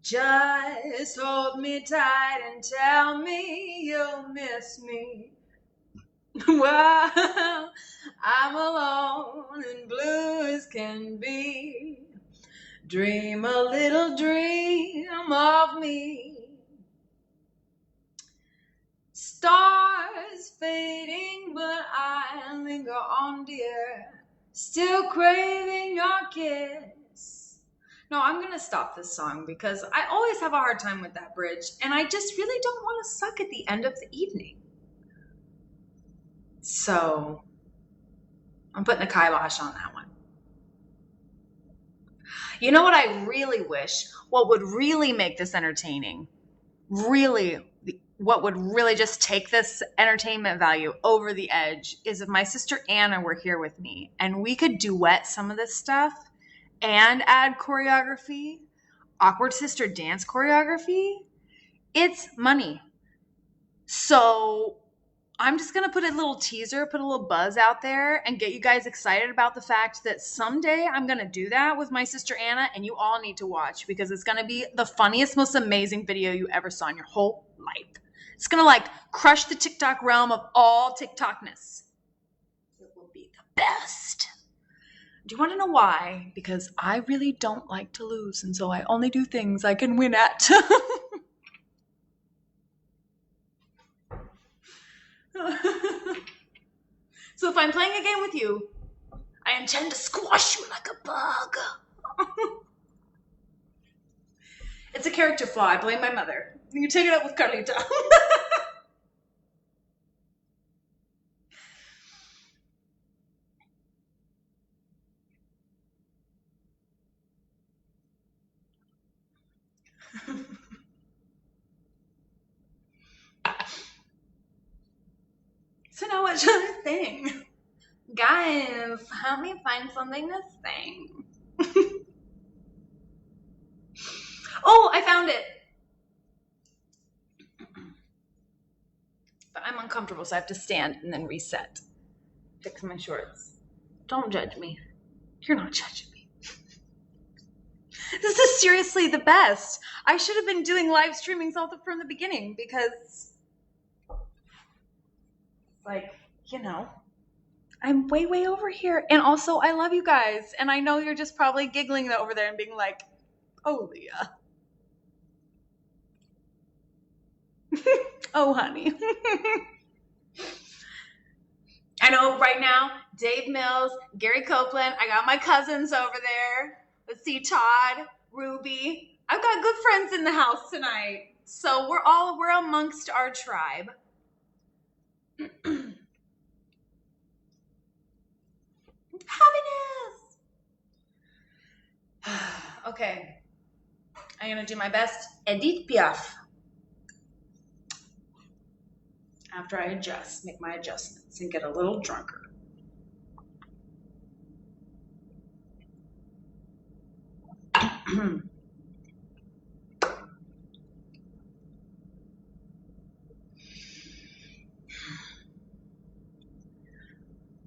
Just hold me tight and tell me you'll miss me. Well, I'm alone and blue as can be. Dream a little dream of me. Stars fading, but I linger on, dear, still craving your kiss. No, I'm going to stop this song because I always have a hard time with that bridge, and I just really don't want to suck at the end of the evening. So I'm putting a kibosh on that one. You know what I really wish? What would really make this entertaining? What would really just take this entertainment value over the edge is if my sister Anna were here with me and we could duet some of this stuff and add choreography, awkward sister dance choreography. It's money. So I'm just going to put a little teaser, put a little buzz out there and get you guys excited about the fact that someday I'm going to do that with my sister Anna, and you all need to watch because it's going to be the funniest, most amazing video you ever saw in your whole life. It's going to like crush the TikTok realm of all TikTokness. It will be the best. Do you want to know why? Because I really don't like to lose, and so I only do things I can win at. So if I'm playing a game with you, I intend to squash you like a bug. It's a character flaw. I blame my mother. You take it up with Carlita. So now what should I sing? Guys, help me find something to sing. Oh, I found it. But I'm uncomfortable, so I have to stand and then reset. Fix my shorts. Don't judge me. You're not judging me. This is seriously the best. I should have been doing live streamings all from the beginning because, like, you know, I'm way, way over here. And also, I love you guys. And I know you're just probably giggling over there and being like, oh, Leah. Oh, honey. I know right now, Dave Mills, Gary Copeland, I got my cousins over there. Let's see, Todd, Ruby. I've got good friends in the house tonight. So we're amongst our tribe. Happiness. Okay. I'm going to do my best Edith Piaf. After I make my adjustments and get a little drunker.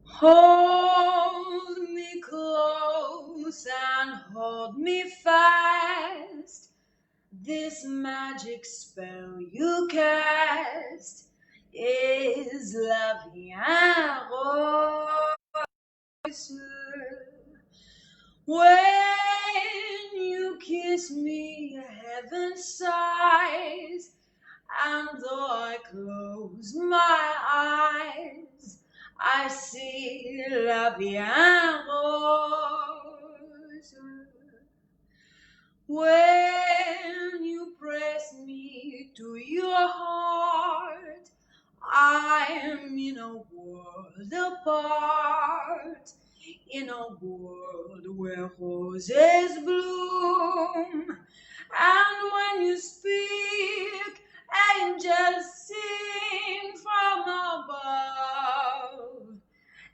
Hold me close and hold me fast. This magic spell you cast is La Vie En Rose. When you kiss me, heaven sighs, and though I close my eyes, I see La Vie En Rose. When you press me to your heart, I am in a world apart, in a world where roses bloom. And when you speak, angels sing from above.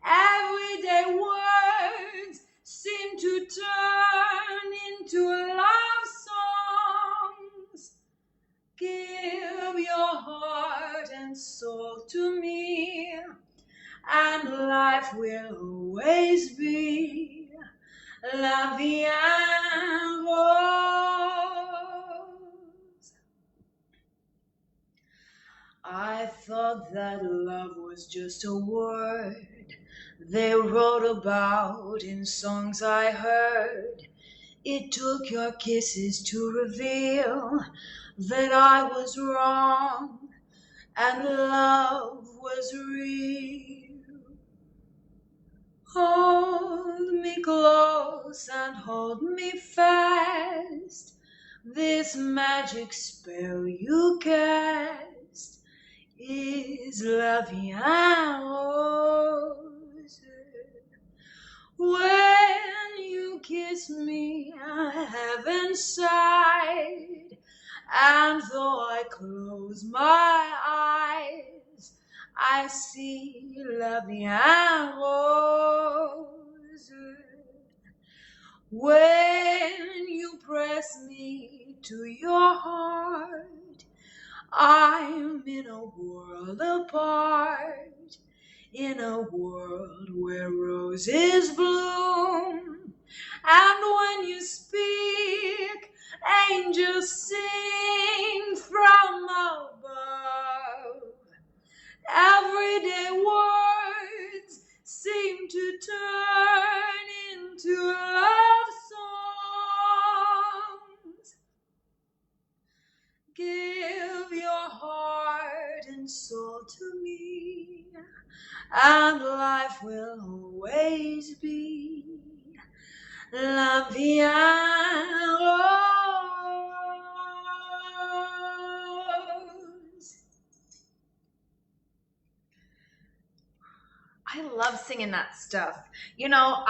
Everyday words seem to turn into love songs. Give your heart and soul to me, and life will always be La Vie En Rose. I thought that love was just a word they wrote about in songs I heard. It took your kisses to reveal that I was wrong and love was real. Hold me close and hold me fast. This magic spell you cast is La Vie En Rose. When you kiss me, heaven sighed, and though I close my eyes, I see La Vie En Rose. When you press me to your heart, I'm in a world apart, in a world where roses bloom. And when you speak, angels sing from above. Everyday words seem to turn into love songs. Give your heart and soul to me, and life will always be La Vie En Rose. I love singing that stuff. You know,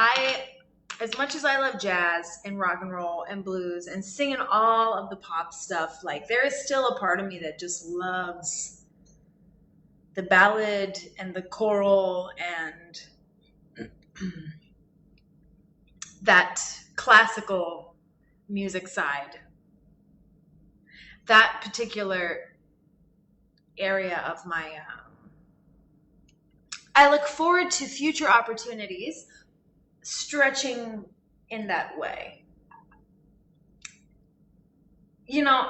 as much as I love jazz and rock and roll and blues and singing all of the pop stuff, like there is still a part of me that just loves the ballad and the choral and that classical music side. That particular area of my I look forward to future opportunities stretching in that way. You know,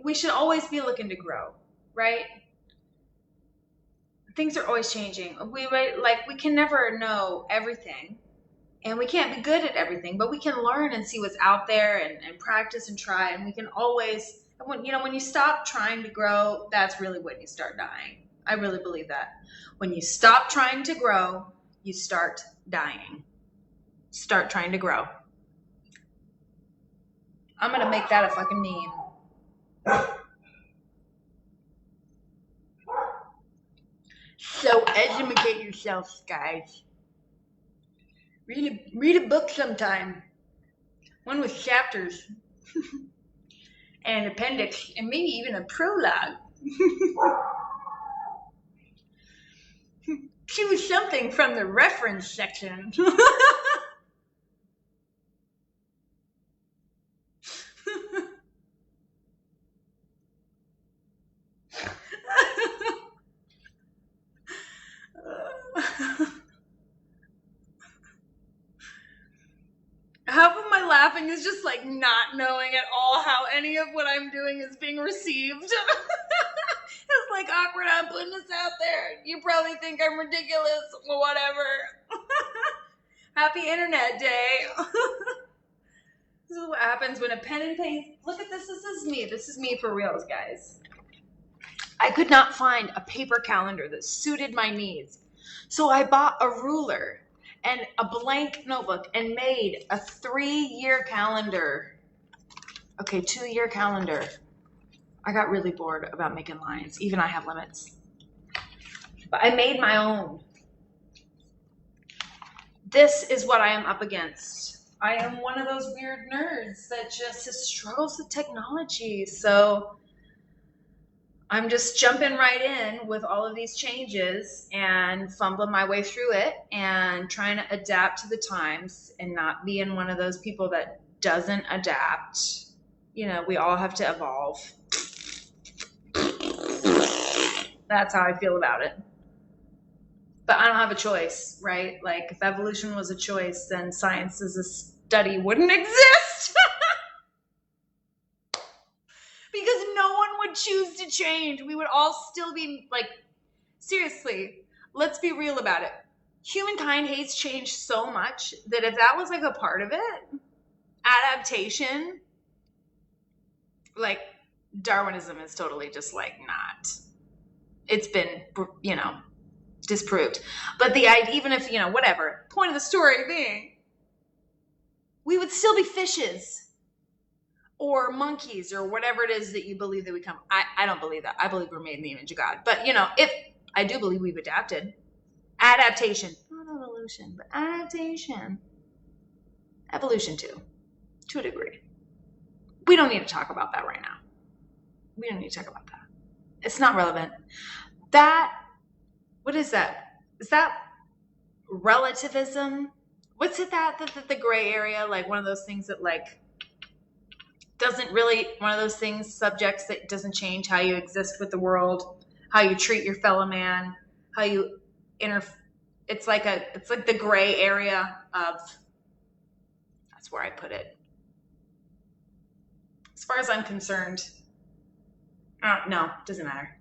we should always be looking to grow, right? Things are always changing. We can never know everything, and we can't be good at everything, but we can learn and see what's out there and practice and try, and we can always, when you stop trying to grow, that's really when you start dying. I really believe that. When you stop trying to grow, you start dying. Start trying to grow. I'm going to make that a fucking meme. So educate yourselves, guys. Read a book sometime. One with chapters. And an appendix. And maybe even a prologue. Choose something from the reference section. Half of my laughing is just like not knowing at all how any of what I'm doing is being received. It's like awkward. I'm putting this out there. You probably think I'm ridiculous. Well, whatever. Happy Internet Day. This is what happens when a pen and paint. Look at this. This is me. This is me for reals, guys. I could not find a paper calendar that suited my needs. So I bought a ruler and a blank notebook and made a 3-year calendar. Okay, 2-year calendar. I got really bored about making lines. Even I have limits. But I made my own. This is what I am up against. I am one of those weird nerds that just struggles with technology. So I'm just jumping right in with all of these changes and fumbling my way through it and trying to adapt to the times and not being one of those people that doesn't adapt. You know, we all have to evolve. That's how I feel about it. But I don't have a choice, right? Like, if evolution was a choice, then science as a study wouldn't exist. Because no one would choose to change. We would all still be, like, seriously, let's be real about it. Humankind hates change so much that if that was, like, a part of it, adaptation, like Darwinism is totally just like not. It's been, disproved. But the idea, even if, whatever, point of the story being, we would still be fishes or monkeys or whatever it is that you believe that we come. I don't believe that. I believe we're made in the image of God. But, if I do believe we've adapted. Adaptation. Not evolution, but adaptation. Evolution too, to a degree. We don't need to talk about that right now. We don't need to talk about that. It's not relevant. What is that? Is that relativism? What's it the gray area? Like one of those things that like doesn't really, one of those things, subjects that doesn't change how you exist with the world, how you treat your fellow man, how you it's like the gray area of, that's where I put it. As far as I'm concerned, no, it doesn't matter.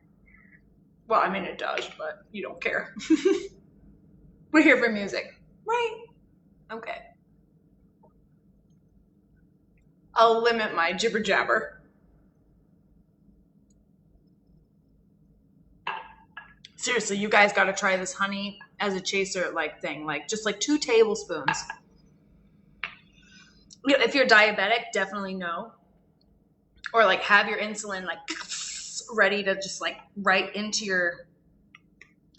Well, I mean, it does, but you don't care. We're here for music, right? Okay. I'll limit my jibber jabber. Seriously, you guys got to try this honey as a chaser like thing, like just like 2 tablespoons. If you're diabetic, definitely no. Or like have your insulin like ready to just like right into your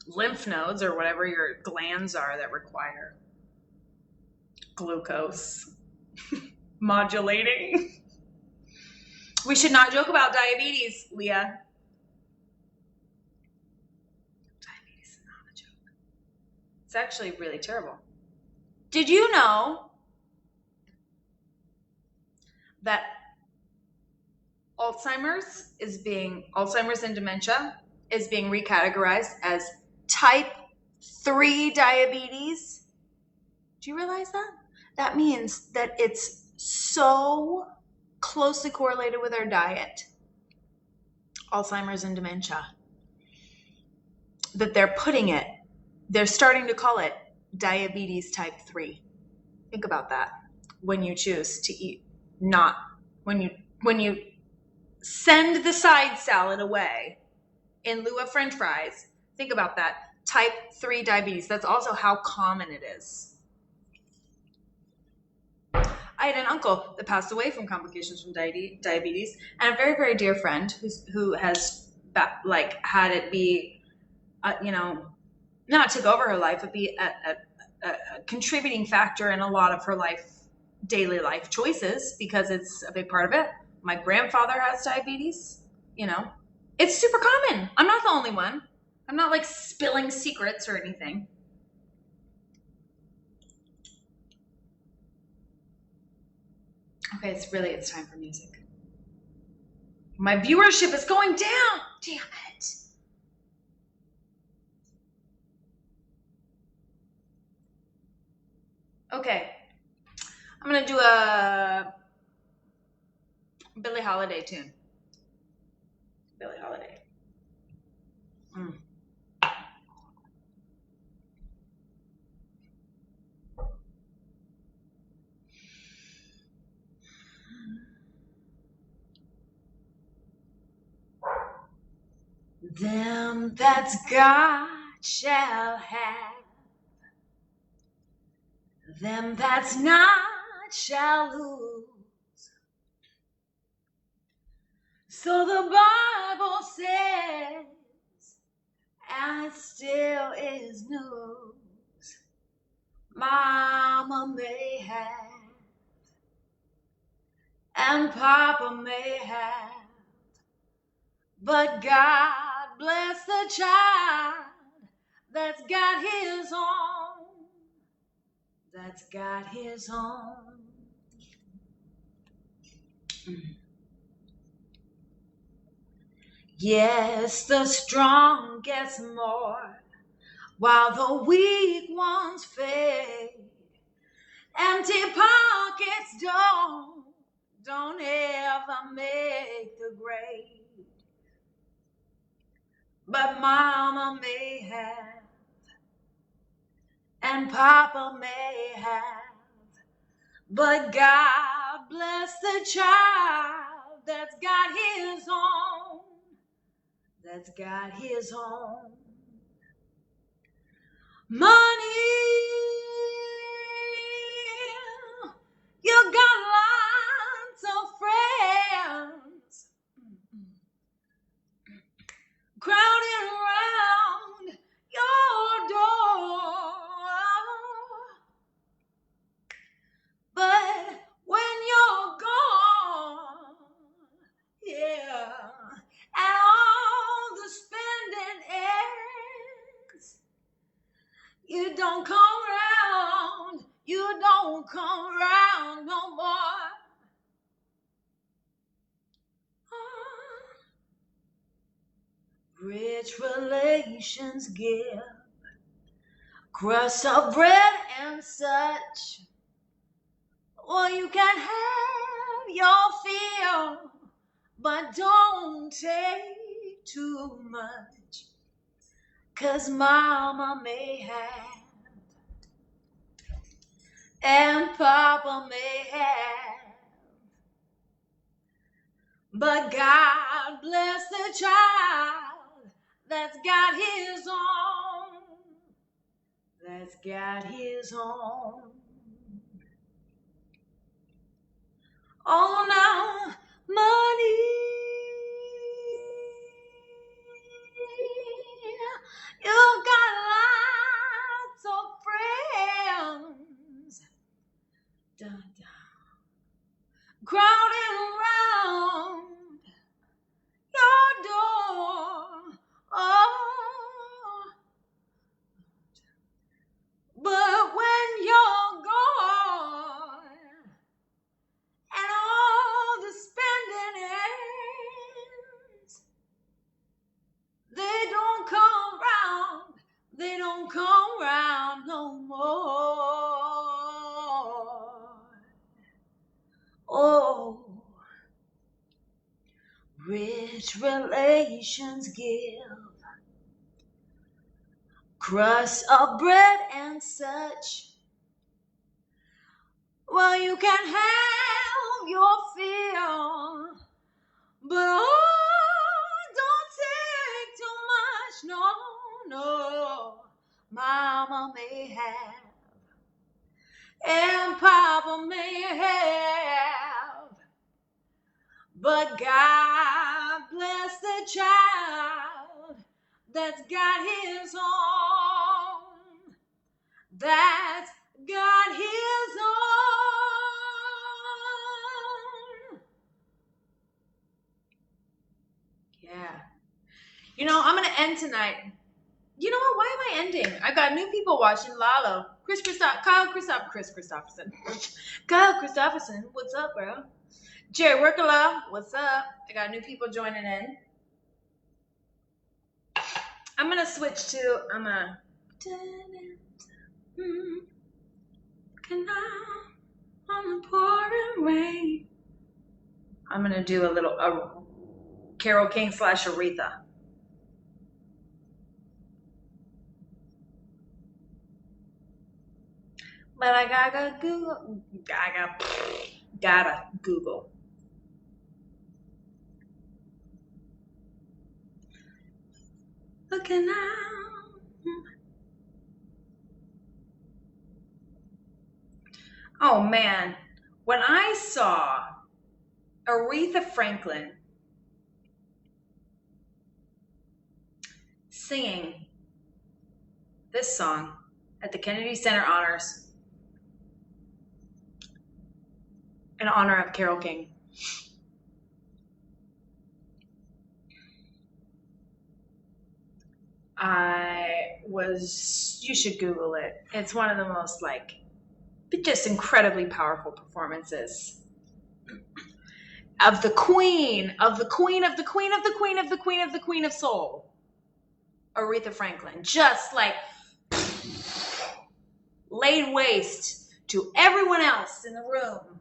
lymph nodes or whatever your glands are that require glucose modulating. We should not joke about diabetes, Leah. Diabetes is not a joke. It's actually really terrible. Did you know that Alzheimer's and dementia is being recategorized as type 3 diabetes? Do you realize that? That means that it's so closely correlated with our diet, Alzheimer's and dementia, that they're starting to call it diabetes type 3. Think about that when you choose to eat, not when you send the side salad away in lieu of French fries. Think about that. Type 3 diabetes. That's also how common it is. I had an uncle that passed away from complications from diabetes, and a very, very dear friend who has had it be, not take over her life, but be a contributing factor in a lot of her daily life choices, because it's a big part of it. My grandfather has diabetes. It's super common. I'm not the only one. I'm not like spilling secrets or anything. Okay, it's time for music. My viewership is going down. Damn it. Okay. I'm going to do a Billie Holiday tune. Billie Holiday. Them that's God shall have, them that's not shall lose. So the Bible says, and it still is news. Mama may have, and Papa may have, but God bless the child that's got his own. That's got his own. Yes, the strong gets more, while the weak ones fade. Empty pockets don't ever make the grade. But Mama may have, and Papa may have, but God bless the child that's got his own. That's got his own money. You got lots of friends crowding around your door. But when you're gone, yeah, and all the spending ends, you don't come round, you don't come round no more. Rich relations give crust of bread and such. Well, you can have your fill, but don't take too much, 'cause mama may have and papa may have. But God bless the child that's got his own. That's got his own. Oh, now, money. You've got lots of friends. Dun, dun. Crowding around your door. Oh, but when you're gone and all the spending ends, they don't come round. They don't come round no more. Oh, rich relations give crust of bread and such. Well, you can have your fill, but oh, don't take too much. No, no. Mama may have and Papa may have, but God bless the child that's got his own. That's got his own. Yeah. You know, I'm going to end tonight. You know what? Why am I ending? I got new people watching. Lalo. Kyle Christopherson. Kyle Christopherson. What's up, bro? Jerry Workala. What's up? I got new people joining in. I'm going to switch to, can I on the pouring rain. I'm going to do a Carole King / Aretha. But I gotta Google. Looking out. Oh man, when I saw Aretha Franklin singing this song at the Kennedy Center Honors in honor of Carole King, you should Google it. It's one of the most just incredibly powerful performances of the queen of soul, Aretha Franklin, just laid waste to everyone else in the room,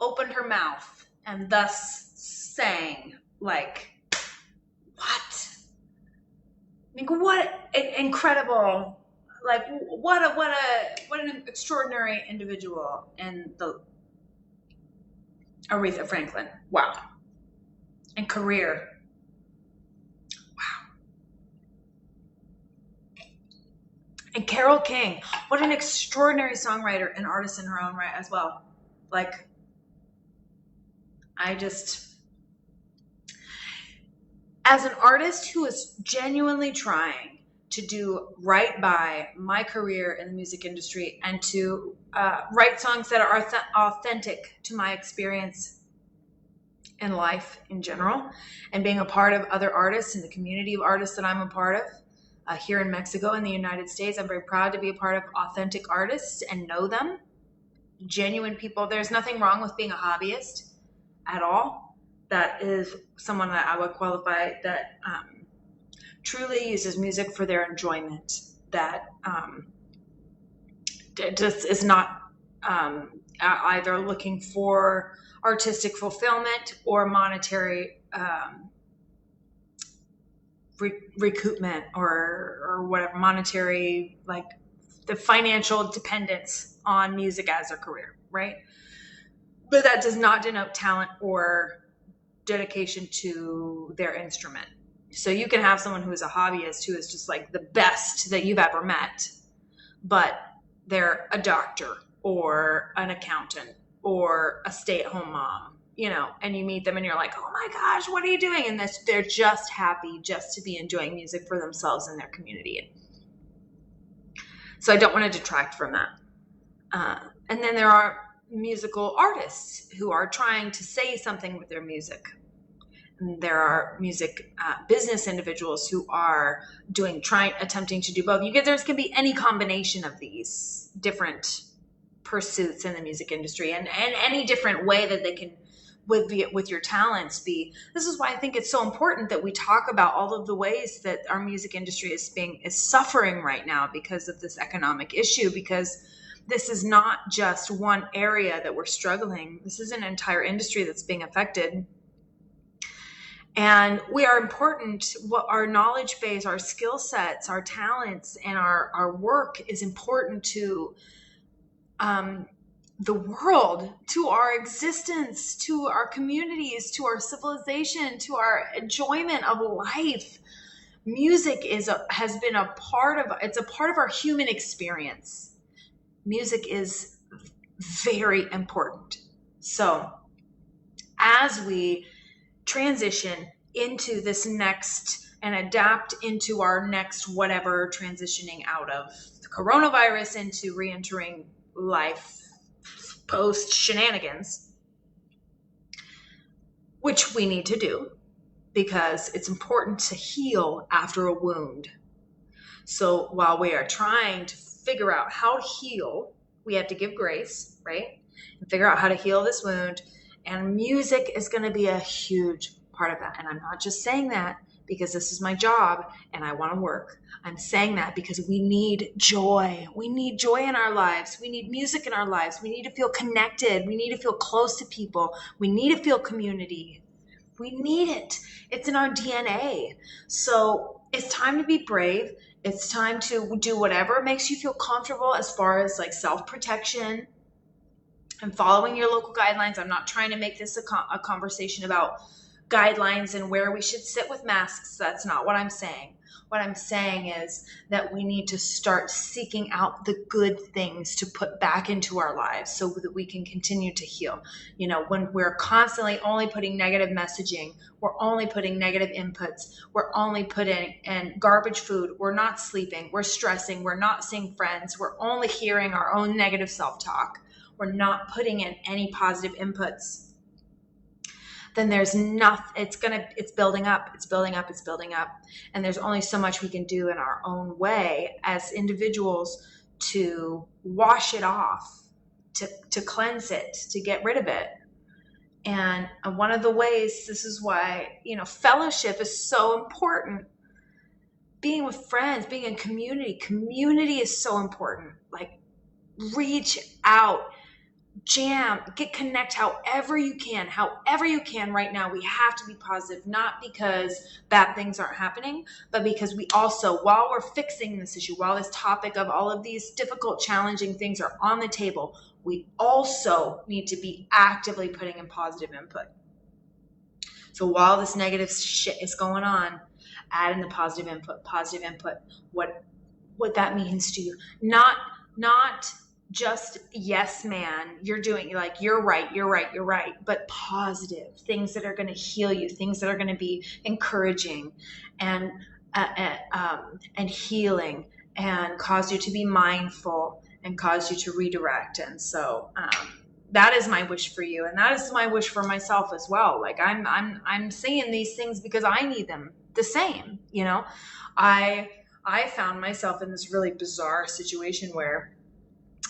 opened her mouth and thus sang what? What an incredible, what an extraordinary individual, and Aretha Franklin. Wow. And career. Wow. And Carole King. What an extraordinary songwriter and artist in her own right as well. Like, as an artist who is genuinely trying to do right by my career in the music industry and to write songs that are authentic to my experience in life in general, and being a part of other artists and the community of artists that I'm a part of here in Mexico and the United States. I'm very proud to be a part of authentic artists and know them, genuine people. There's nothing wrong with being a hobbyist at all. That is someone that I would qualify that truly uses music for their enjoyment, that just is not either looking for artistic fulfillment or monetary recoupment or whatever, monetary, like the financial dependence on music as a career, right? But that does not denote talent or dedication to their instrument. So you can have someone who is a hobbyist who is just like the best that you've ever met, but they're a doctor or an accountant or a stay-at-home mom, you know, and you meet them and you're like, oh my gosh, what are you doing? And they're just happy just to be enjoying music for themselves and their community. So I don't want to detract from that. And then there are musical artists who are trying to say something with their music. And there are music business individuals who are attempting to do both. There can be any combination of these different pursuits in the music industry, and any different way that they can, with your talents, be. This is why I think it's so important that we talk about all of the ways that our music industry is suffering right now because of this economic issue, because this is not just one area that we're struggling. This is an entire industry that's being affected. And we are important. What our knowledge base, our skill sets, our talents, and our work is important to the world, to our existence, to our communities, to our civilization, to our enjoyment of life. Music has been a part of our human experience. Music is very important. So as we transition into this next and adapt into our next whatever, transitioning out of the coronavirus into re-entering life post shenanigans, which we need to do because it's important to heal after a wound. So while we are trying to figure out how to heal, we have to give grace, right? And figure out how to heal this wound. And music is going to be a huge part of that. And I'm not just saying that because this is my job and I want to work. I'm saying that because we need joy. We need joy in our lives. We need music in our lives. We need to feel connected. We need to feel close to people. We need to feel community. We need it. It's in our DNA. So it's time to be brave. It's time to do whatever makes you feel comfortable as far as like self-protection and following your local guidelines. I'm not trying to make this a conversation about guidelines and where we should sit with masks. That's not what I'm saying. What I'm saying is that we need to start seeking out the good things to put back into our lives so that we can continue to heal. You know, when we're constantly only putting negative messaging, we're only putting negative inputs, we're only putting in garbage food, we're not sleeping, we're stressing, we're not seeing friends, we're only hearing our own negative self-talk, we're not putting in any positive inputs, then there's nothing, it's building up. And there's only so much we can do in our own way as individuals to wash it off, to cleanse it, to get rid of it. And one of the ways, this is why, fellowship is so important. Being with friends, being in community is so important. Like, reach out, jam, connect however you can right now. We have to be positive, not because bad things aren't happening, but because we also, while we're fixing this issue, while this topic of all of these difficult, challenging things are on the table, we also need to be actively putting in positive input. So while this negative shit is going on, add in the positive input, what that means to you. Not just yes man, you're doing, like, you're right, but positive things that are going to heal you, things that are going to be encouraging and healing and cause you to be mindful and cause you to redirect. And so that is my wish for you, and that is my wish for myself as well. Like, I'm saying these things because I need them the same. You know, I found myself in this really bizarre situation where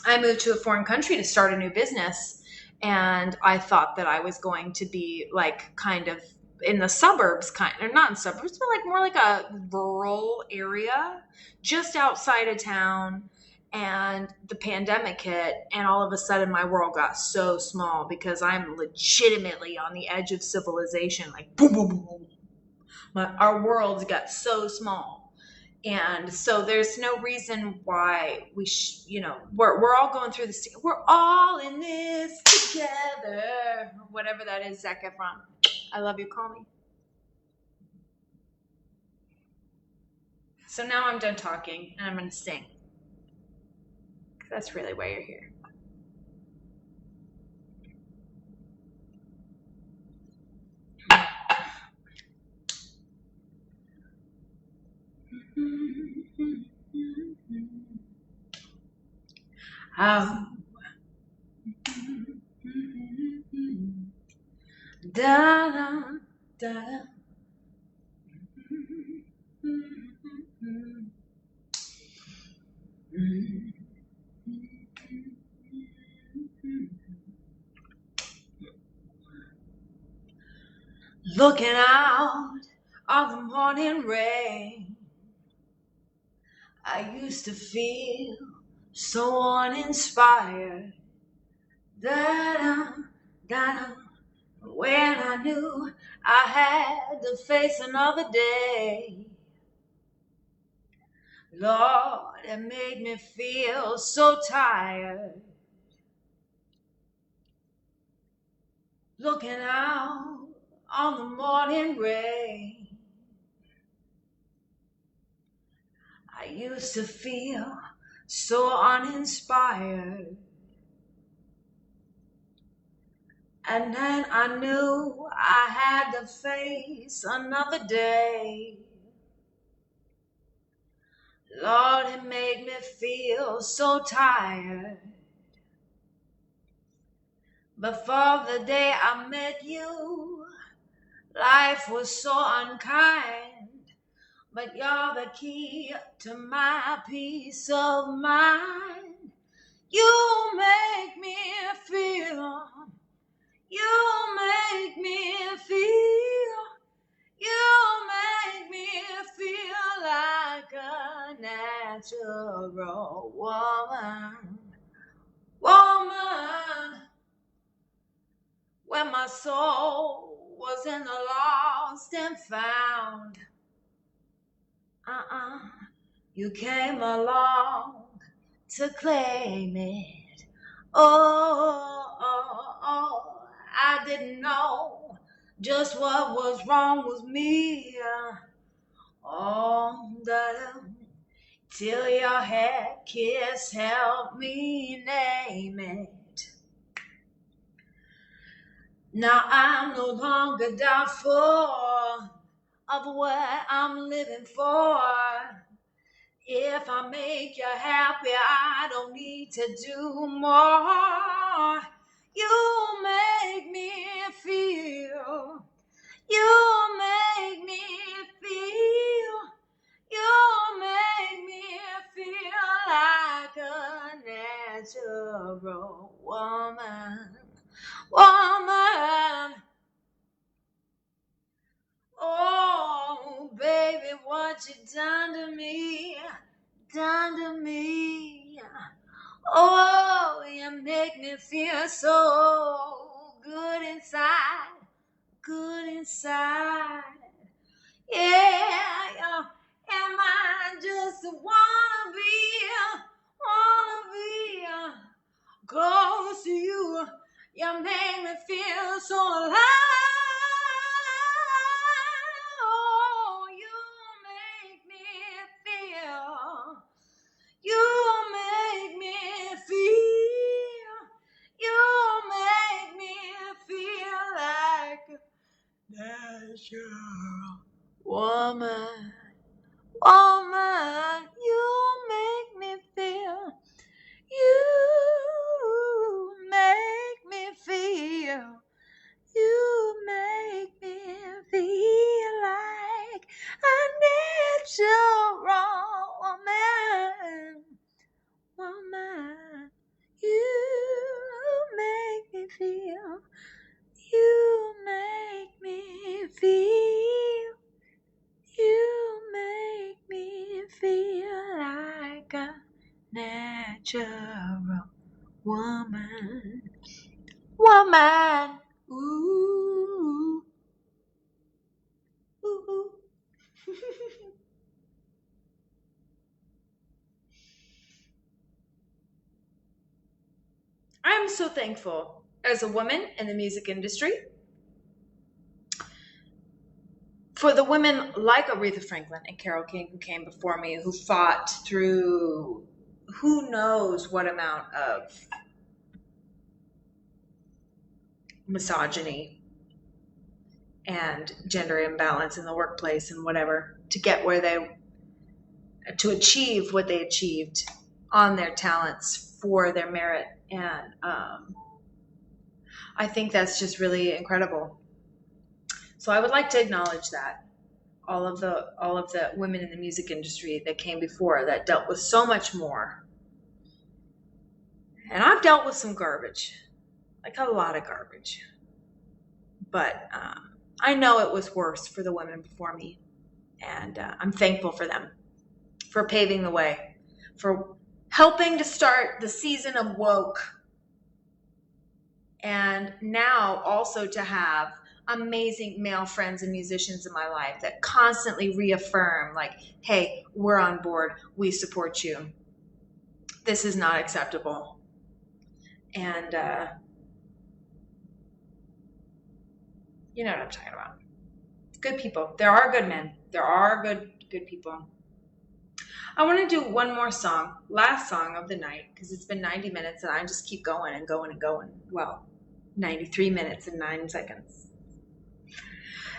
I moved to a foreign country to start a new business, and I thought that I was going to be like kind of in the suburbs, or not in suburbs, but like more like a rural area just outside of town. And the pandemic hit, and all of a sudden my world got so small because I'm legitimately on the edge of civilization. Like, boom, boom, boom, boom. Our worlds got so small. And so there's no reason why we we're all going through this. We're all in this together. Whatever that is, Zac Efron. I love you, call me. So now I'm done talking, and I'm going to sing. That's really why you're here. Da, da, da. Looking out on the morning rain, I used to feel so uninspired. When I knew I had to face another day. Lord, it made me feel so tired. Looking out on the morning rain, I used to feel so uninspired. And then I knew I had to face another day. Lord, it made me feel so tired. Before the day I met you, life was so unkind. But you're the key to my peace of mind. You make me feel. You make me feel. You make me feel like a natural woman. When my soul was in the lost and found. You came along to claim it. Oh, I didn't know just what was wrong with me. Till your head kiss helped me name it. Now I'm no longer doubtful of what I'm living for. If I make you happy, I don't need to do more. You make me feel. You make me feel. You make me feel like a natural woman. Oh, baby, what you done to me, Oh, you make me feel so good inside. Yeah, and I just wanna be close to you. You make me feel so alive. Oh, you make me feel. You make me feel. You make me feel like natural woman. Woman, you make me feel. You make me feel. You make me feel like a natural woman. Woman, you make me feel. You make me feel. You make me feel like a natural woman. Woman. Ooh. Ooh. Ooh. I'm so thankful as a woman in the music industry for the women like Aretha Franklin and Carole King who came before me, who fought through who knows what amount of misogyny and gender imbalance in the workplace and whatever to get where to achieve what they achieved on their talents for their merit. And I think that's just really incredible. So I would like to acknowledge that all of the women in the music industry that came before that dealt with so much more. And I've dealt with some garbage, like a lot of garbage. But I know it was worse for the women before me. And I'm thankful for them, for paving the way, for helping to start the season of woke. And now also to have amazing male friends and musicians in my life that constantly reaffirm, like, hey, we're on board. We support you. This is not acceptable. And you know what I'm talking about. Good people. There are good men. There are good people. I want to do one more song, last song of the night, because it's been 90 minutes and I just keep going and going and going. Well, 93 minutes and 9 seconds.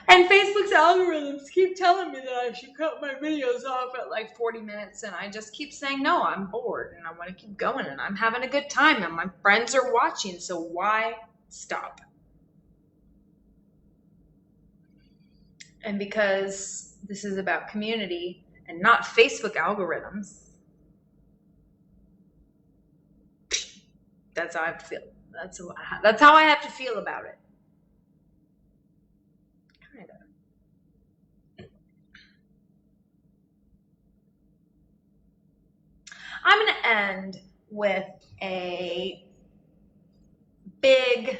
And Facebook's algorithms keep telling me that I should cut my videos off at like 40 minutes, and I just keep saying, no, I'm bored and I want to keep going and I'm having a good time and my friends are watching, so why stop? And because this is about community and not Facebook algorithms, that's how I feel. That's how I have to feel about it. Kind of. I'm going to end with a big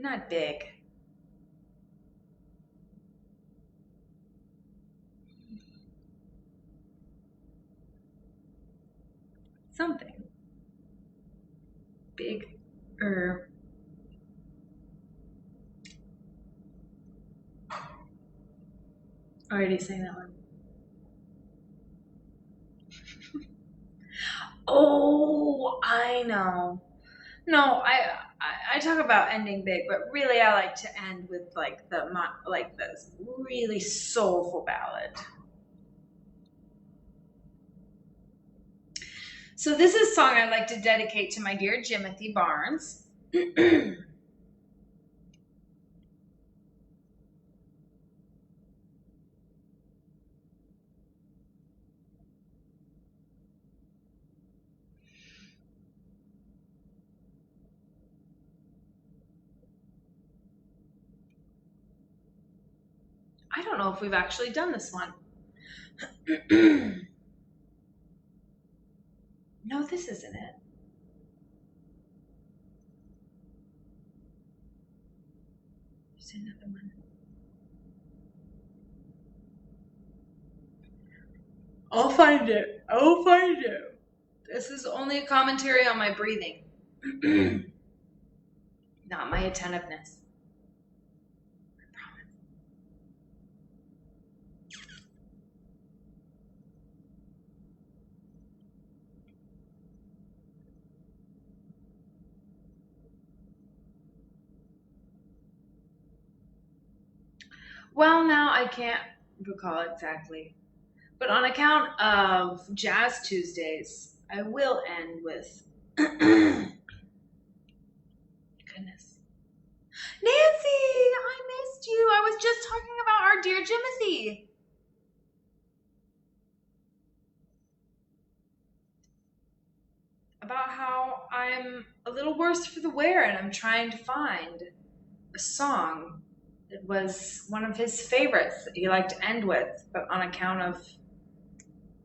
not big. Something. Big. Already saying that one. Oh, I know. No, I talk about ending big, but really I like to end with like this really soulful ballad. So this is a song I'd like to dedicate to my dear Jimothy Barnes. I don't know if we've actually done this one. No, this isn't it. There's another one. I'll find it. I'll find it. This is only a commentary on my breathing, not my attentiveness. Well, now I can't recall exactly. But on account of Jazz Tuesdays, I will end with goodness. Nancy, I missed you. I was just talking about our dear Jimothy. About how I'm a little worse for the wear and I'm trying to find a song that was one of his favorites that he liked to end with, but on account of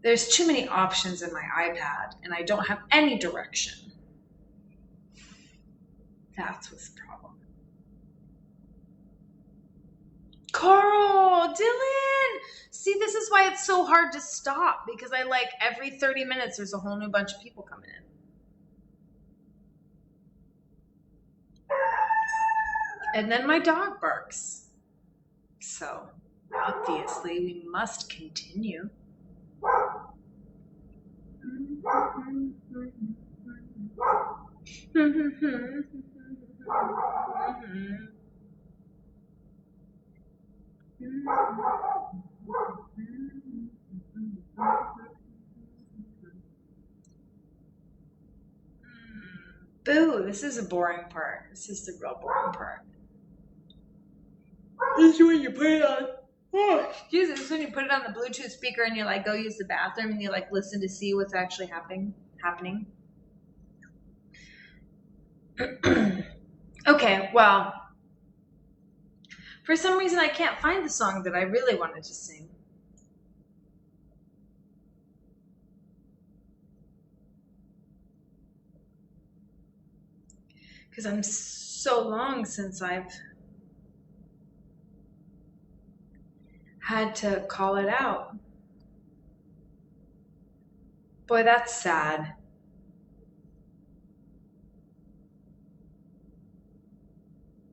there's too many options in my iPad and I don't have any direction. That's what's the problem. Carl, Dylan! See, this is why it's so hard to stop, because I like every 30 minutes there's a whole new bunch of people coming in. And then my dog barks. So, obviously, we must continue. Boo, this is a boring part. This is the real boring part. This is when you put it on. Oh, excuse me. This is when you put it on the Bluetooth speaker and you like go use the bathroom and you like listen to see what's actually happening. Okay, well, for some reason I can't find the song that I really wanted to sing. Because I'm so long since I've had to call it out. Boy, that's sad.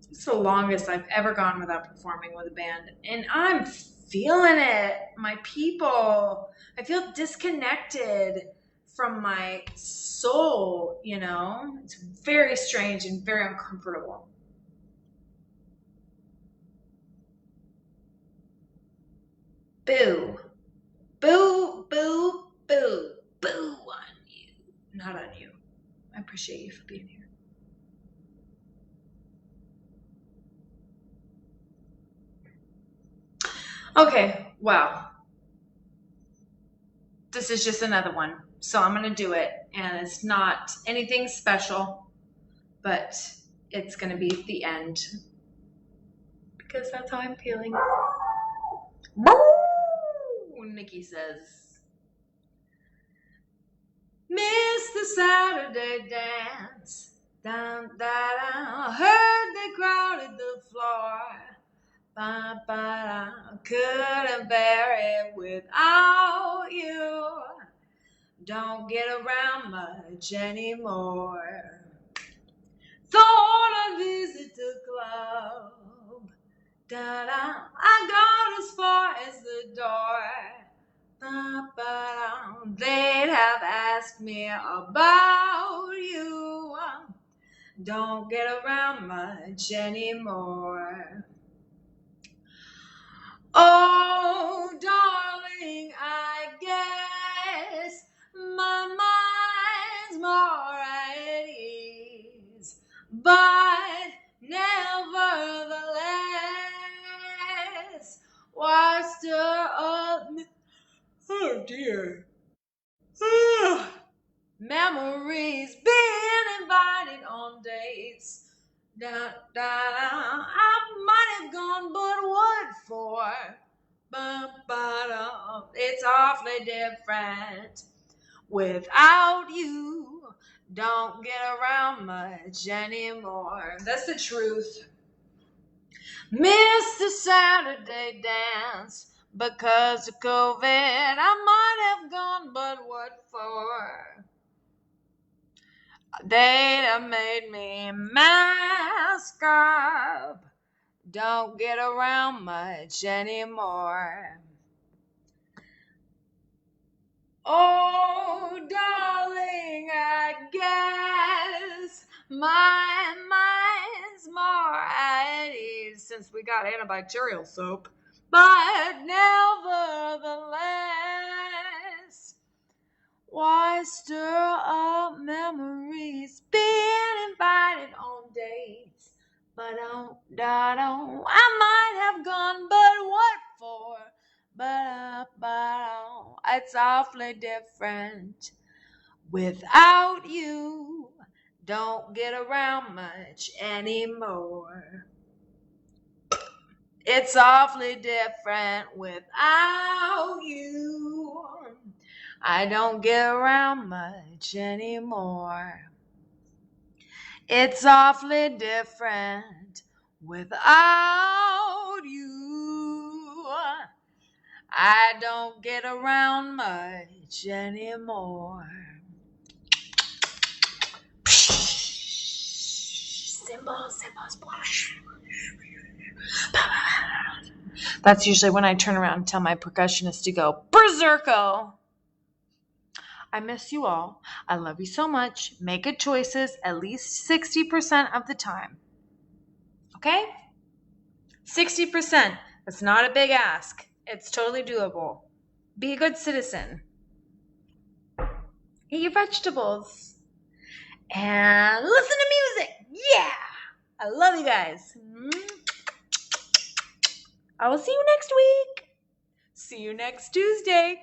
It's the longest I've ever gone without performing with a band. And I'm feeling it. My people. I feel disconnected from my soul, you know? It's very strange and very uncomfortable. Boo. Boo, boo, boo. Boo on you. Not on you. I appreciate you for being here. Okay, well, this is just another one. So I'm going to do it. And it's not anything special, but it's going to be at the end. Because that's how I'm feeling. Nikki says, miss the Saturday dance. Dun, da, da. Heard they crowded the floor. Ba, ba, da. Couldn't bear it without you. Don't get around much anymore. Thought I'd visit the club. Da, da. I got as far as the door. Ba, ba, da. They'd have asked me about you. Don't get around much anymore. Oh, darling, I guess my mind's more at ease, but nevertheless, why stir up? Oh dear. Memories, being invited on dates. Da, da, da. I might have gone, but what for? Ba, ba, da. It's awfully different without you. Don't get around much anymore. That's the truth. Miss the Saturday dance. Because of COVID, I might have gone, but what for? They'd have made me mask up. Don't get around much anymore. Oh, darling, I guess my mind's more at ease since we got antibacterial soap. But nevertheless, why stir up memories? Being invited on dates, but I might have gone, but what for? But it's awfully different without you. Don't get around much anymore. It's awfully different without you. I don't get around much anymore. It's awfully different without you. I don't get around much anymore. Cymbals. That's usually when I turn around and tell my percussionist to go berserko. I miss you all. I love you so much. Make good choices at least 60% of the time. Okay? 60%. That's not a big ask. It's totally doable. Be a good citizen. Eat your vegetables. And listen to music. Yeah! I love you guys. I will see you next week. See you next Tuesday.